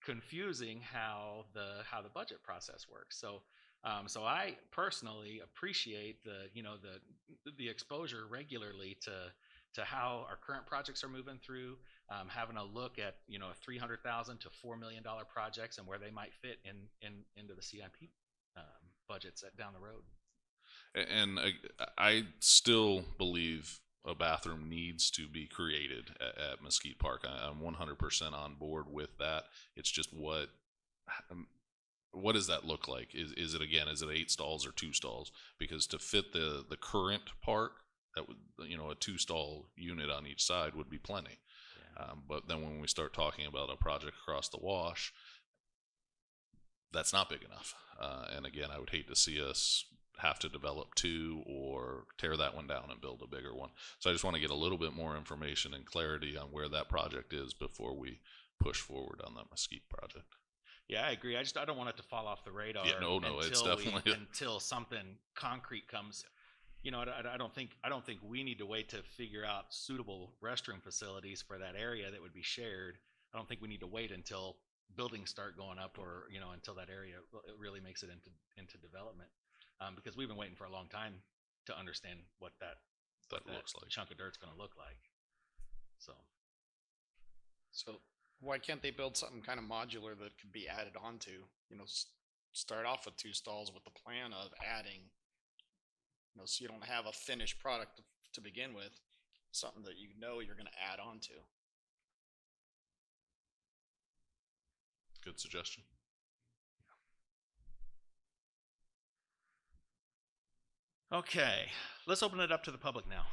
S1: confusing how the budget process works. So I personally appreciate the exposure regularly to how our current projects are moving through, having a look at $300,000 to $4 million projects and where they might fit into the CIP budgets down the road.
S7: And I still believe a bathroom needs to be created at Mesquite Park. I'm 100% on board with that. It's just what does that look like? Is it 8 stalls or 2 stalls? Because to fit the current park, that would, a 2-stall unit on each side would be plenty. Yeah. But then when we start talking about a project across the wash, that's not big enough. And again, I would hate to see us have to develop 2 or tear that one down and build a bigger one. So I just want to get a little bit more information and clarity on where that project is before we push forward on that Mesquite project.
S1: Yeah, I agree. I don't want it to fall off the radar.
S7: Yeah, no, it's definitely
S1: until something concrete comes. I don't think we need to wait to figure out suitable restroom facilities for that area that would be shared. I don't think we need to wait until buildings start going up, or until that area really makes it into development. Because we've been waiting for a long time to understand what that
S7: looks like.
S1: Chunk of dirt's going to look like.
S10: So why can't they build something kind of modular that could be added onto? Start off with 2 stalls with the plan of adding. So you don't have a finished product to begin with, something that you're going to add on to.
S7: Good suggestion.
S1: Okay, let's open it up to the public now.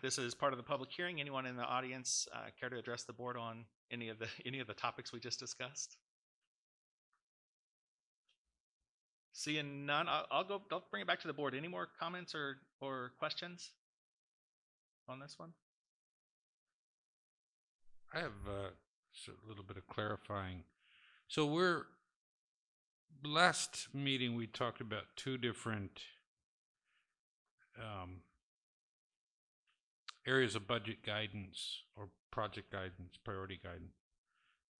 S1: This is part of the public hearing. Anyone in the audience care to address the board on any of the topics we just discussed? Seeing none, I'll bring it back to the board. Any more comments or questions on this one?
S9: I have a little bit of clarifying. So last meeting we talked about 2 different areas of budget guidance or project guidance, priority guidance.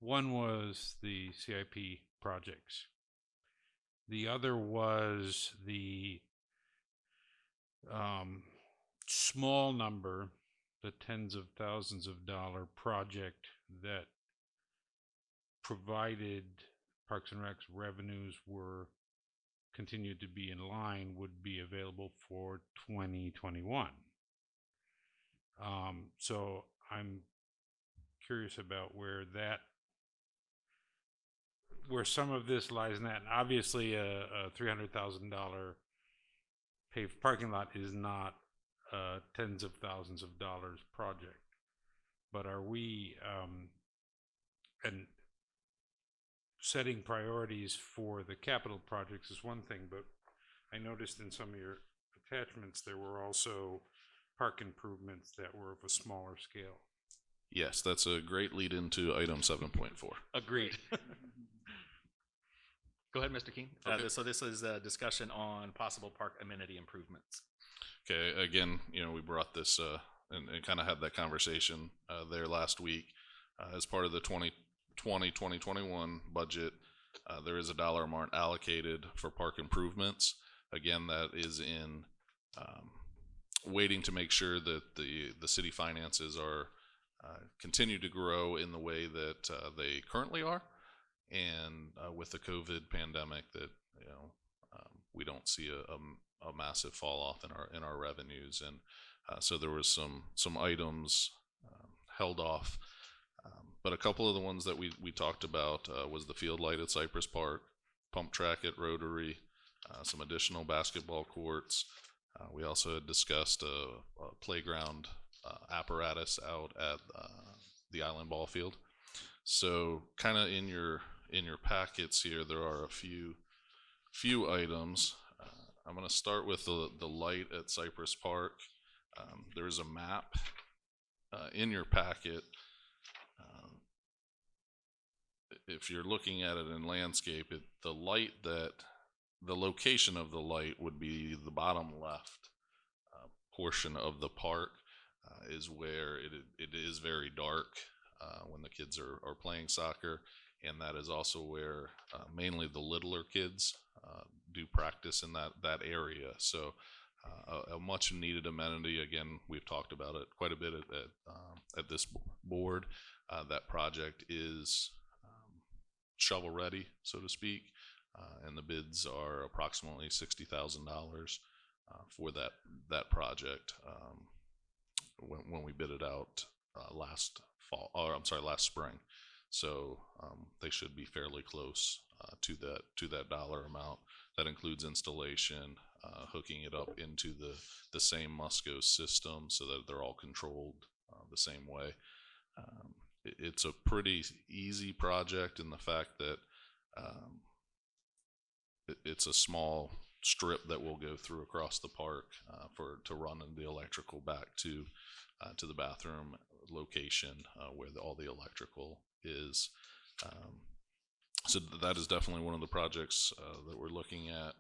S9: One was the CIP projects. The other was the small number, the tens of thousands of dollar project that provided Parks and Rec's revenues continued to be in line, would be available for 2021. So I'm curious about where some of this lies in that. And obviously a $300,000 paved parking lot is not tens of thousands of dollars project. But are we, and setting priorities for the capital projects is one thing, but I noticed in some of your attachments, there were also park improvements that were of a smaller scale.
S7: Yes, that's a great lead into item 7.4.
S1: Agreed. Go ahead, Mr. King.
S7: Okay.
S1: So this is a discussion on possible park amenity improvements.
S7: Okay, again, we brought this and kind of had that conversation there last week. As part of the 2020-2021 budget, there is a dollar amount allocated for park improvements. Again, that is in waiting to make sure that the city finances are continue to grow in the way that they currently are, and with the COVID pandemic, that we don't see a massive fall off in our revenues, and so there was some items held off, but a couple of the ones that we talked about was the field light at Cypress Park, pump track at Rotary, some additional basketball courts. We also had discussed a playground apparatus out at the Island Ball Field. So kind of in your packets here, there are a few items. I'm going to start with the light at Cypress Park. There is a map in your packet. If you're looking at it in landscape, the location of the light would be the bottom left portion of the park, is where it is very dark when the kids are playing soccer, and that is also where mainly the littler kids do practice in that area. So a much needed amenity. Again, we've talked about it quite a bit at this board. That project is shovel ready, so to speak, and the bids are approximately $60,000 for that project when we bid it out last spring. So they should be fairly close to that dollar amount. That includes installation, hooking it up into the same Musco system so that they're all controlled the same way. It's a pretty easy project in the fact that it's a small strip that will go through across the park to run the electrical back to the bathroom location where all the electrical is. So that is definitely one of the projects that we're looking at.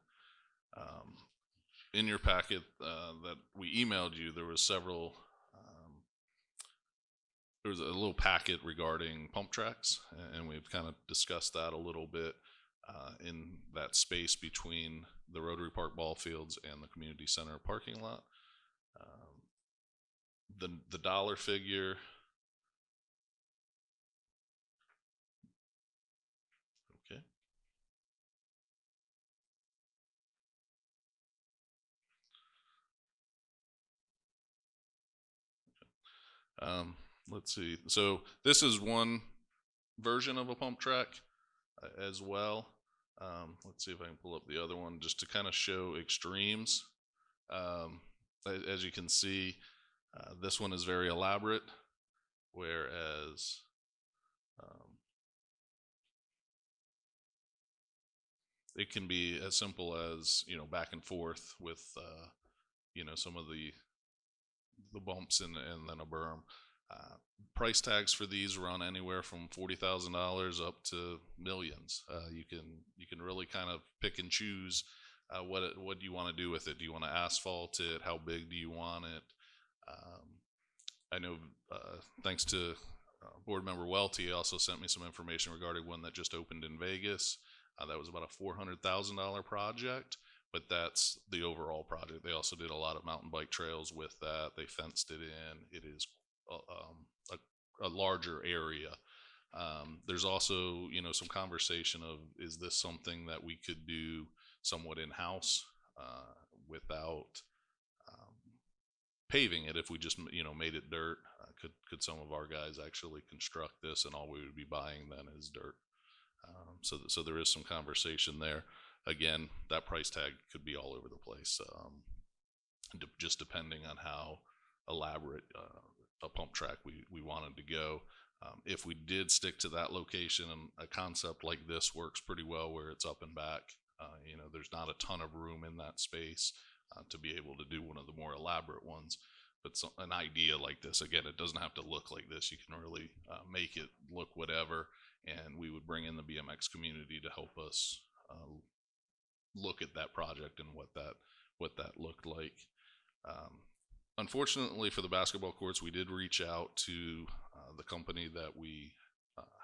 S7: In your packet that we emailed you, there was several. There was a little packet regarding pump tracks, and we've kind of discussed that a little bit in that space between the Rotary Park ball fields and the community center parking lot. The dollar figure. Okay. Let's see. So this is one version of a pump track as well. Let's see if I can pull up the other one just to kind of show extremes. As you can see, this one is very elaborate, whereas it can be as simple as, back and forth with, some of the bumps and then a berm. Price tags for these run anywhere from $40,000 up to millions. You can really kind of pick and choose what do you want to do with it. Do you want to asphalt it? How big do you want it? I know thanks to board member Welty, also sent me some information regarding one that just opened in Vegas. That was about a $400,000 project, but that's the overall project. They also did a lot of mountain bike trails with that. They fenced it in. It is a larger area. There's also, some conversation of, is this something that we could do somewhat in-house without paving it? If we just, made it dirt, could some of our guys actually construct this, and all we would be buying then is dirt? So there is some conversation there. Again, that price tag could be all over the place. just depending on how elaborate a pump track we wanted to go. If we did stick to that location, and a concept like this works pretty well where it's up and back, there's not a ton of room in that space to be able to do one of the more elaborate ones. But an idea like this, again, it doesn't have to look like this. You can really make it look whatever, and we would bring in the BMX community to help us look at that project and what that looked like. Unfortunately for the basketball courts, we did reach out to the company that we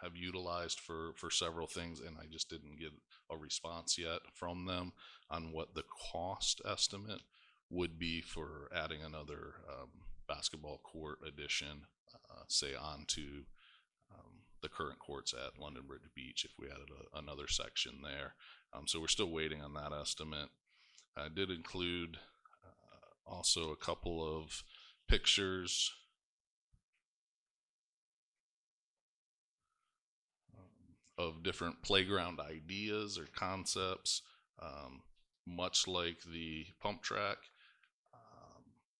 S7: have utilized for several things, and I just didn't get a response yet from them on what the cost estimate would be for adding another basketball court addition, say onto the current courts at London Bridge Beach if we added another section there. So we're still waiting on that estimate. I did include also a couple of pictures of different playground ideas or concepts. Much like the pump track,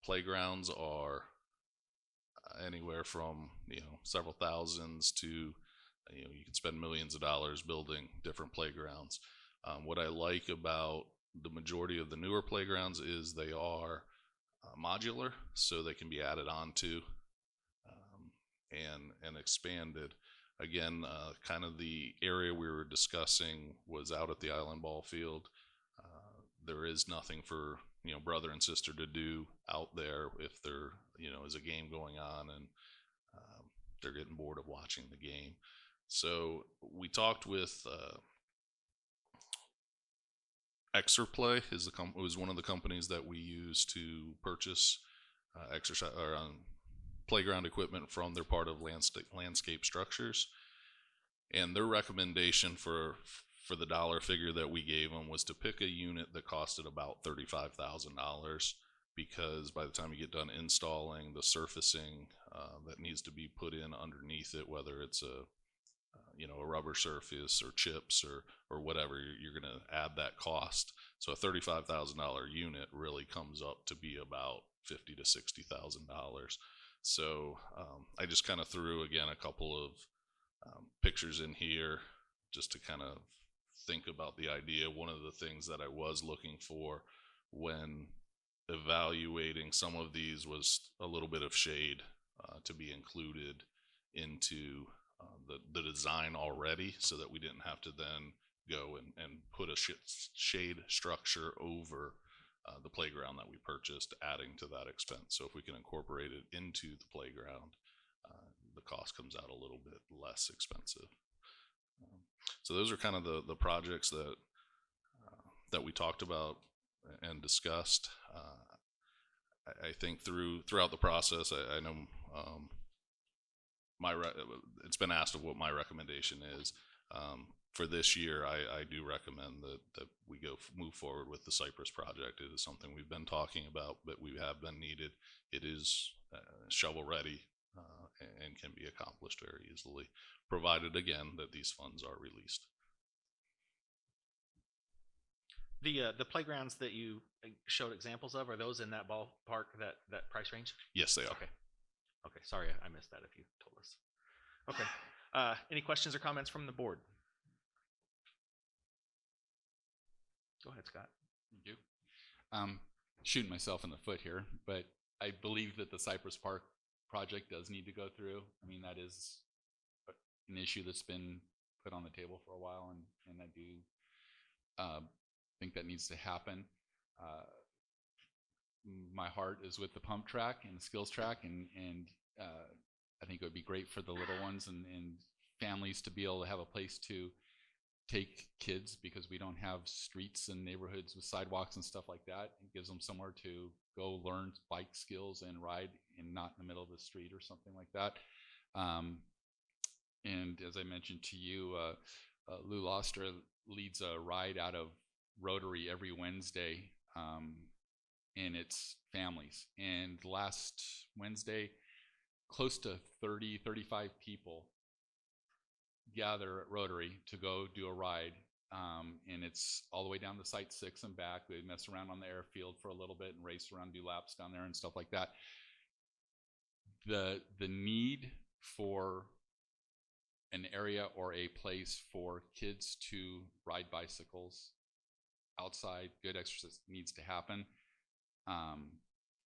S7: playgrounds are anywhere from several thousands to you can spend millions of dollars building different playgrounds. What I like about the majority of the newer playgrounds is they are modular, so they can be added onto and expanded. Again, kind of the area we were discussing was out at the Island Ball Field. There is nothing for brother and sister to do out there if there is a game going on and they're getting bored of watching the game. So we talked with Exerplay was one of the companies that we use to purchase exercise or playground equipment from. They're part of landscape structures, and their recommendation for the dollar figure that we gave them was to pick a unit that costed about $35,000, because by the time you get done installing the surfacing that needs to be put in underneath it, whether it's a rubber surface or chips or whatever, you're going to add that cost. So a $35,000 unit really comes up to be about $50,000 to $60,000. So I just kind of threw again a couple of pictures in here just to kind of think about the idea. One of the things that I was looking for when evaluating some of these was a little bit of shade to be included into the design already, so that we didn't have to then go and put a shade structure over the playground that we purchased, adding to that expense. So if we can incorporate it into the playground, the cost comes out a little bit less expensive. So those are kind of the projects that we talked about and discussed. I think throughout the process, I know it's been asked of what my recommendation is. For this year, I do recommend that we move forward with the Cypress project. It is something we've been talking about, but we have been needed. It is shovel ready and can be accomplished very easily, provided again that these funds are released.
S1: The playgrounds that you showed examples of, are those in that ballpark, that price range?
S7: Yes, they are.
S1: Okay, sorry, I missed that if you told us. Okay, any questions or comments from the board? Go ahead, Scott.
S8: Thank you. Shooting myself in the foot here, but I believe that the Cypress Park project does need to go through. I mean, that is an issue that's been put on the table for a while, and I do think that needs to happen. My heart is with the pump track and the skills track, and I think it would be great for the little ones and families to be able to have a place to take kids, because we don't have streets and neighborhoods with sidewalks and stuff like that. It gives them somewhere to go learn bike skills and ride, and not in the middle of the street or something like that. And as I mentioned to you, Lou Loster leads a ride out of Rotary every Wednesday, and it's families. And last Wednesday, close to 35 people gather at Rotary to go do a ride And it's all the way down to Site 6 and back. They mess around on the airfield for a little bit and race around, do laps down there and stuff like that. The need for an area or a place for kids to ride bicycles outside, good exercise needs to happen.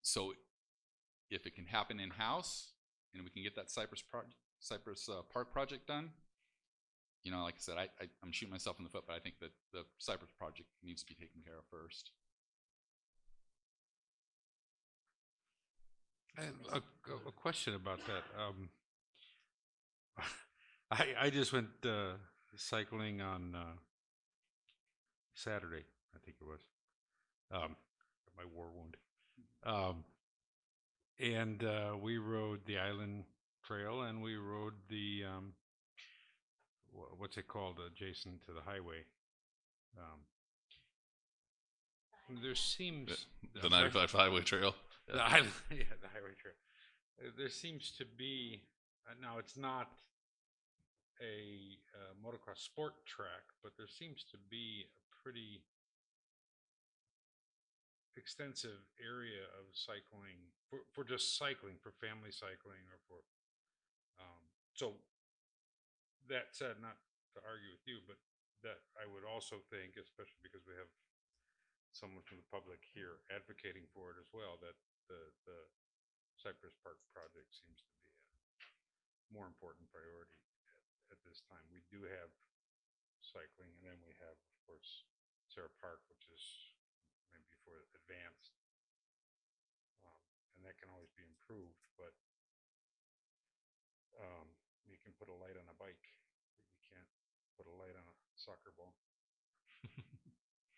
S8: So if it can happen in-house and we can get that Cypress Park project done, you know, like I said, I'm shooting myself in the foot, but I think that the Cypress project needs to be taken care of first.
S9: And a question about that. I just went cycling on Saturday, I think it was. My war wound. And we rode the Island Trail, and we rode the what's it called, adjacent to the highway. There seems
S7: The 95 Highway Trail.
S9: the highway, yeah, the highway trail. There seems to be now it's not a motocross sport track, but there seems to be a pretty extensive area of cycling for just cycling, for family cycling, or for so that said, not to argue with you, but that I would also think, especially because we have someone from the public here advocating for it as well, that the Cypress Park project seems to be a more important priority at this time. We do have cycling, and then we have, of course, Sarah Park, which is maybe for advanced, and that can always be improved, but you can put a light on a bike, but you can't put a light on a soccer ball.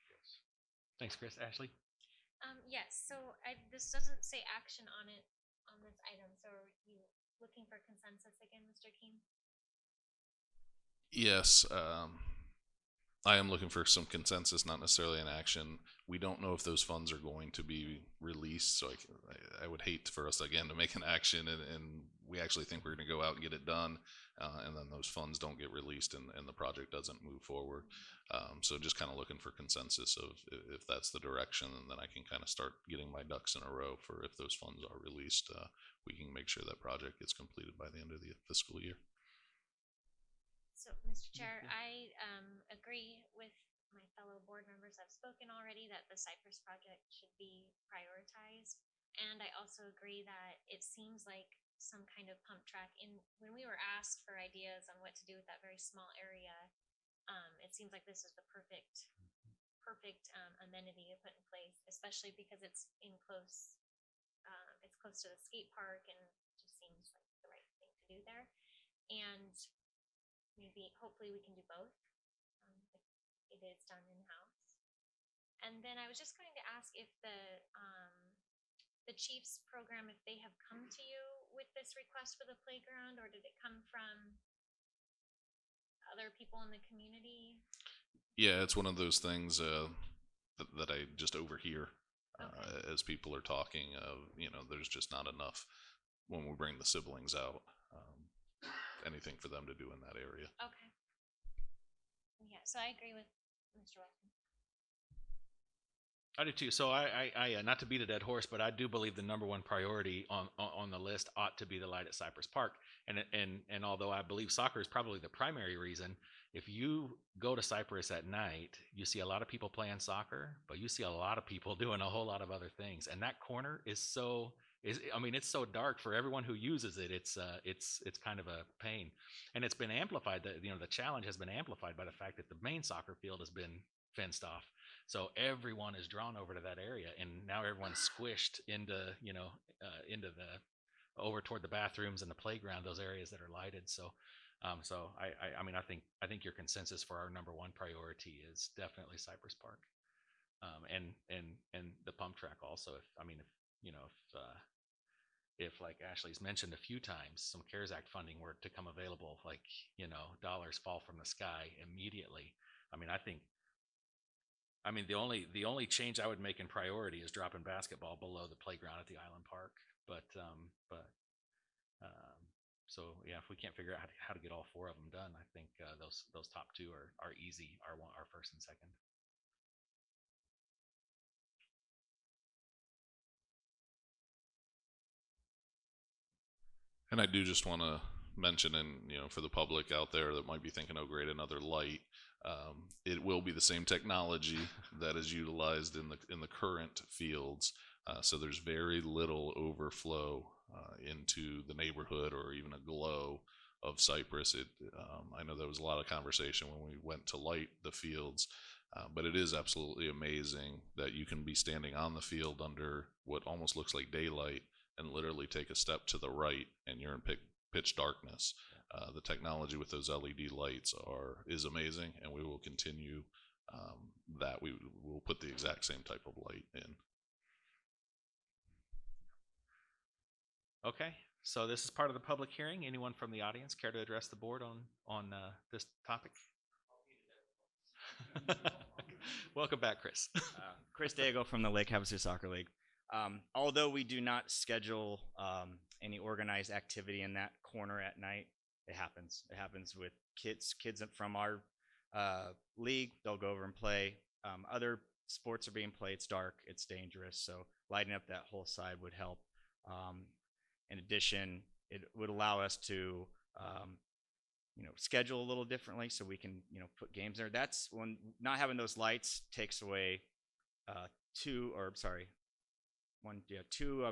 S9: Yes.
S1: Thanks, Chris. Ashley?
S4: Yes, so this doesn't say action on it, on this item, so are you looking for consensus again, Mr. King?
S7: Yes, I am looking for some consensus, not necessarily an action. We don't know if those funds are going to be released, so I would hate for us again to make an action and we actually think we're going to go out and get it done, and then those funds don't get released and the project doesn't move forward. So just kind of looking for consensus of if that's the direction, and then I can kind of start getting my ducks in a row for if those funds are released, we can make sure that project gets completed by the end of the fiscal year.
S4: So, Mr. Chair, I agree with my fellow board members. I've spoken already that the Cypress project should be prioritized. And I also agree that it seems like some kind of pump track when we were asked for ideas on what to do with that very small area, it seems like this is the perfect amenity to put in place, especially because it's close to the skate park, and it just seems like the right thing to do there. And maybe hopefully we can do both if it is done in-house. And then I was just going to ask if the Chiefs program, if they have come to you with this request for the playground, or did it come from other people in the community?
S7: Yeah, it's one of those things that I just overhear as people are talking. There's just not enough when we bring the siblings out. Anything for them to do in that area.
S4: Okay. Yeah, so I agree with Mr. Wilson.
S1: I do too. So I not to beat a dead horse, but I do believe the number one priority on the list ought to be the light at Cypress Park. And although I believe soccer is probably the primary reason, if you go to Cypress at night, you see a lot of people playing soccer, but you see a lot of people doing a whole lot of other things. And that corner is it's so dark for everyone who uses it. It's kind of a pain, and it's been amplified. The challenge has been amplified by the fact that the main soccer field has been fenced off. So everyone is drawn over to that area, and now everyone's squished into over toward the bathrooms and the playground, those areas that are lighted. So I think your consensus for our number one priority is definitely Cypress Park, and the pump track also. If like Ashley's mentioned a few times, some CARES Act funding were to come available, dollars fall from the sky immediately. The only change I would make in priority is dropping basketball below the playground at the Island Park. So yeah, if we can't figure out how to get all 4 of them done, I think those top 2 are easy. Our first and second.
S7: And I do just want to mention, and for the public out there that might be thinking, oh great, another light, it will be the same technology that is utilized in the current fields. So there's very little overflow into the neighborhood or even a glow of Cypress. I know there was a lot of conversation when we went to light the fields, but it is absolutely amazing that you can be standing on the field under what almost looks like daylight and literally take a step to the right and you're in pitch darkness. The technology with those LED lights is amazing, and we will continue that. We will put the exact same type of light in.
S1: Okay, so this is part of the public hearing. Anyone from the audience care to address the board on this topic? Welcome back, Chris.
S5: Chris Dago from the Lake Havasu Soccer League. Although we do not schedule any organized activity in that corner at night, it happens. It happens with kids from our league. They'll go over and play. Other sports are being played. It's dark. It's dangerous. So lighting up that whole side would help. In addition, it would allow us to schedule a little differently, so we can put games there. That's when not having those lights takes away 2 of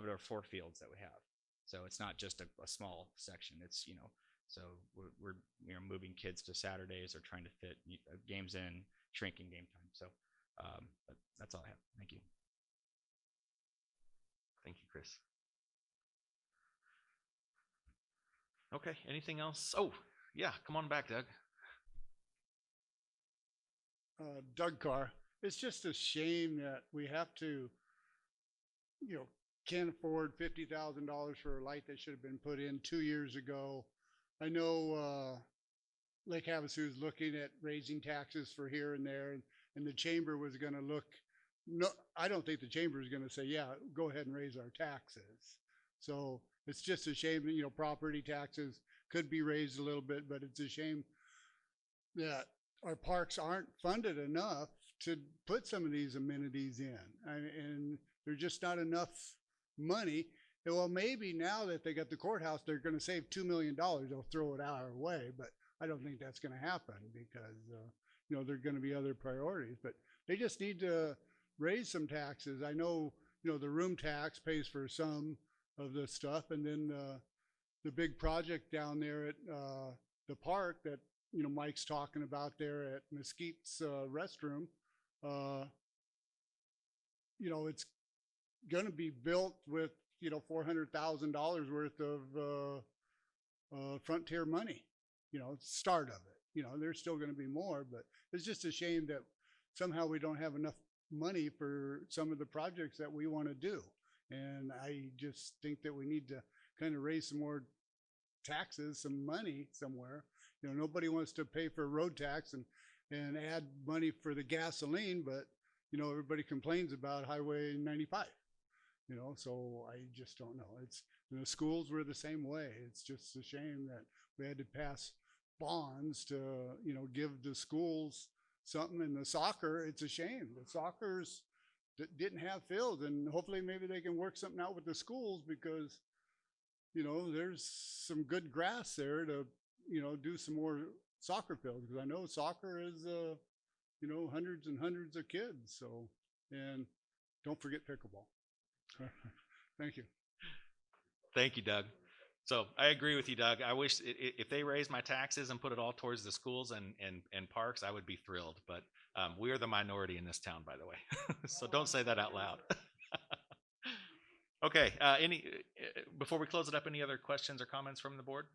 S5: our 4 fields that we have. So it's not just a small section. It's so we're moving kids to Saturdays or trying to fit games in, shrinking game time. So but that's all I have. Thank you.
S1: Thank you, Chris. Okay, anything else? Oh, yeah, come on back, Doug.
S11: Doug Carr. It's just a shame that we have to, can't afford $50,000 for a light that should have been put in 2 years ago. I know Lake Havasu is looking at raising taxes for here and there, and the chamber was going to look. No, I don't think the chamber is going to say, yeah, go ahead and raise our taxes. So it's just a shame that, property taxes could be raised a little bit, but it's a shame that our parks aren't funded enough to put some of these amenities in. And there's just not enough money. And well, maybe now that they got the courthouse, they're going to save $2 million. They'll throw it our way, but I don't think that's going to happen because, there are going to be other priorities. But they just need to raise some taxes. I know, the room tax pays for some of the stuff, and then the big project down there at the park that Mike's talking about there at Mesquite's restroom. It's going to be built with $400,000 worth of Frontier money. Start of it. There's still going to be more, but it's just a shame that somehow we don't have enough money for some of the projects that we want to do. And I just think that we need to kind of raise some more taxes, some money somewhere. Nobody wants to pay for road tax and add money for the gasoline, but everybody complains about Highway 95. So I just don't know. It's schools were the same way. It's just a shame that we had to pass bonds to give the schools something. And the soccer, it's a shame. The soccer's didn't have fields, and hopefully maybe they can work something out with the schools because there's some good grass there to do some more soccer fields, because I know soccer is hundreds and hundreds of kids. So, and don't forget pickleball. Thank you.
S1: Thank you, Doug. So I agree with you, Doug. I wish if they raised my taxes and put it all towards the schools and parks, I would be thrilled. But we are the minority in this town, by the way. So don't say that out loud. Okay. Before we close it up, any other questions or comments from the board?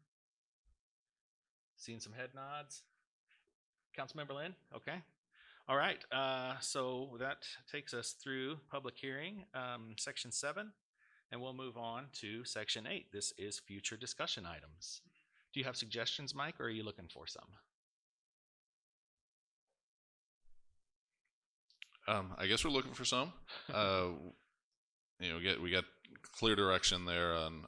S1: Seeing some head nods. Councilmember Lynn? Okay. All right. So that takes us through public hearing, section 7. And we'll move on to section 8. This is future discussion items. Do you have suggestions, Mike, or are you looking for some?
S7: I guess we're looking for some. We got clear direction there on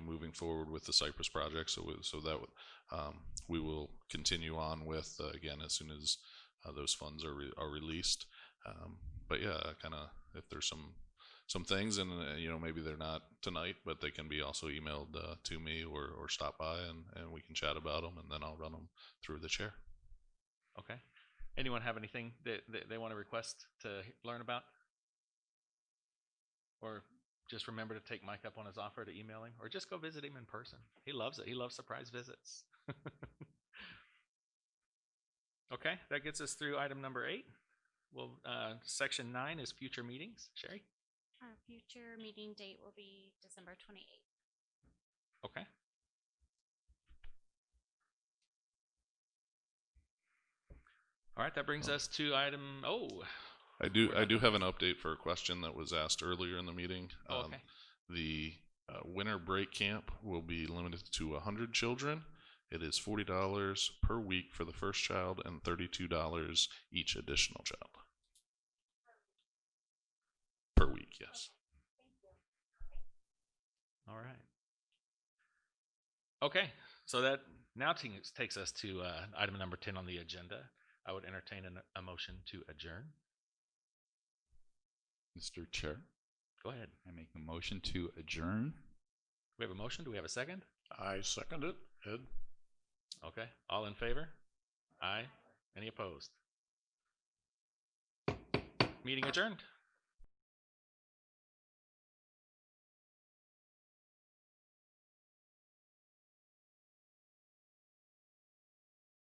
S7: moving forward with the Cypress project. So that we will continue on with again as soon as those funds are released. But yeah, kind of if there's some things, and maybe they're not tonight, but they can be also emailed to me or stop by, and we can chat about them, and then I'll run them through the chair.
S1: Okay. Anyone have anything that they want to request to learn about? Or just remember to take Mike up on his offer to email him, or just go visit him in person. He loves it. He loves surprise visits. Okay, that gets us through item number 8. Well, section 9 is future meetings. Sherry?
S3: Our future meeting date will be December 28th.
S1: Okay. All right, that brings us to item,
S7: I do have an update for a question that was asked earlier in the meeting.
S1: Okay.
S7: The winter break camp will be limited to 100 children. It is $40 per week for the first child and $32 each additional child. Per week, yes.
S1: All right. Okay, so that now takes us to item number 10 on the agenda. I would entertain a motion to adjourn.
S8: Mr. Chair,
S1: Go ahead.
S8: I make a motion to adjourn.
S1: We have a motion. Do we have a second?
S13: I second it, Ed.
S1: Okay. All in favor? Aye. Any opposed? Meeting adjourned.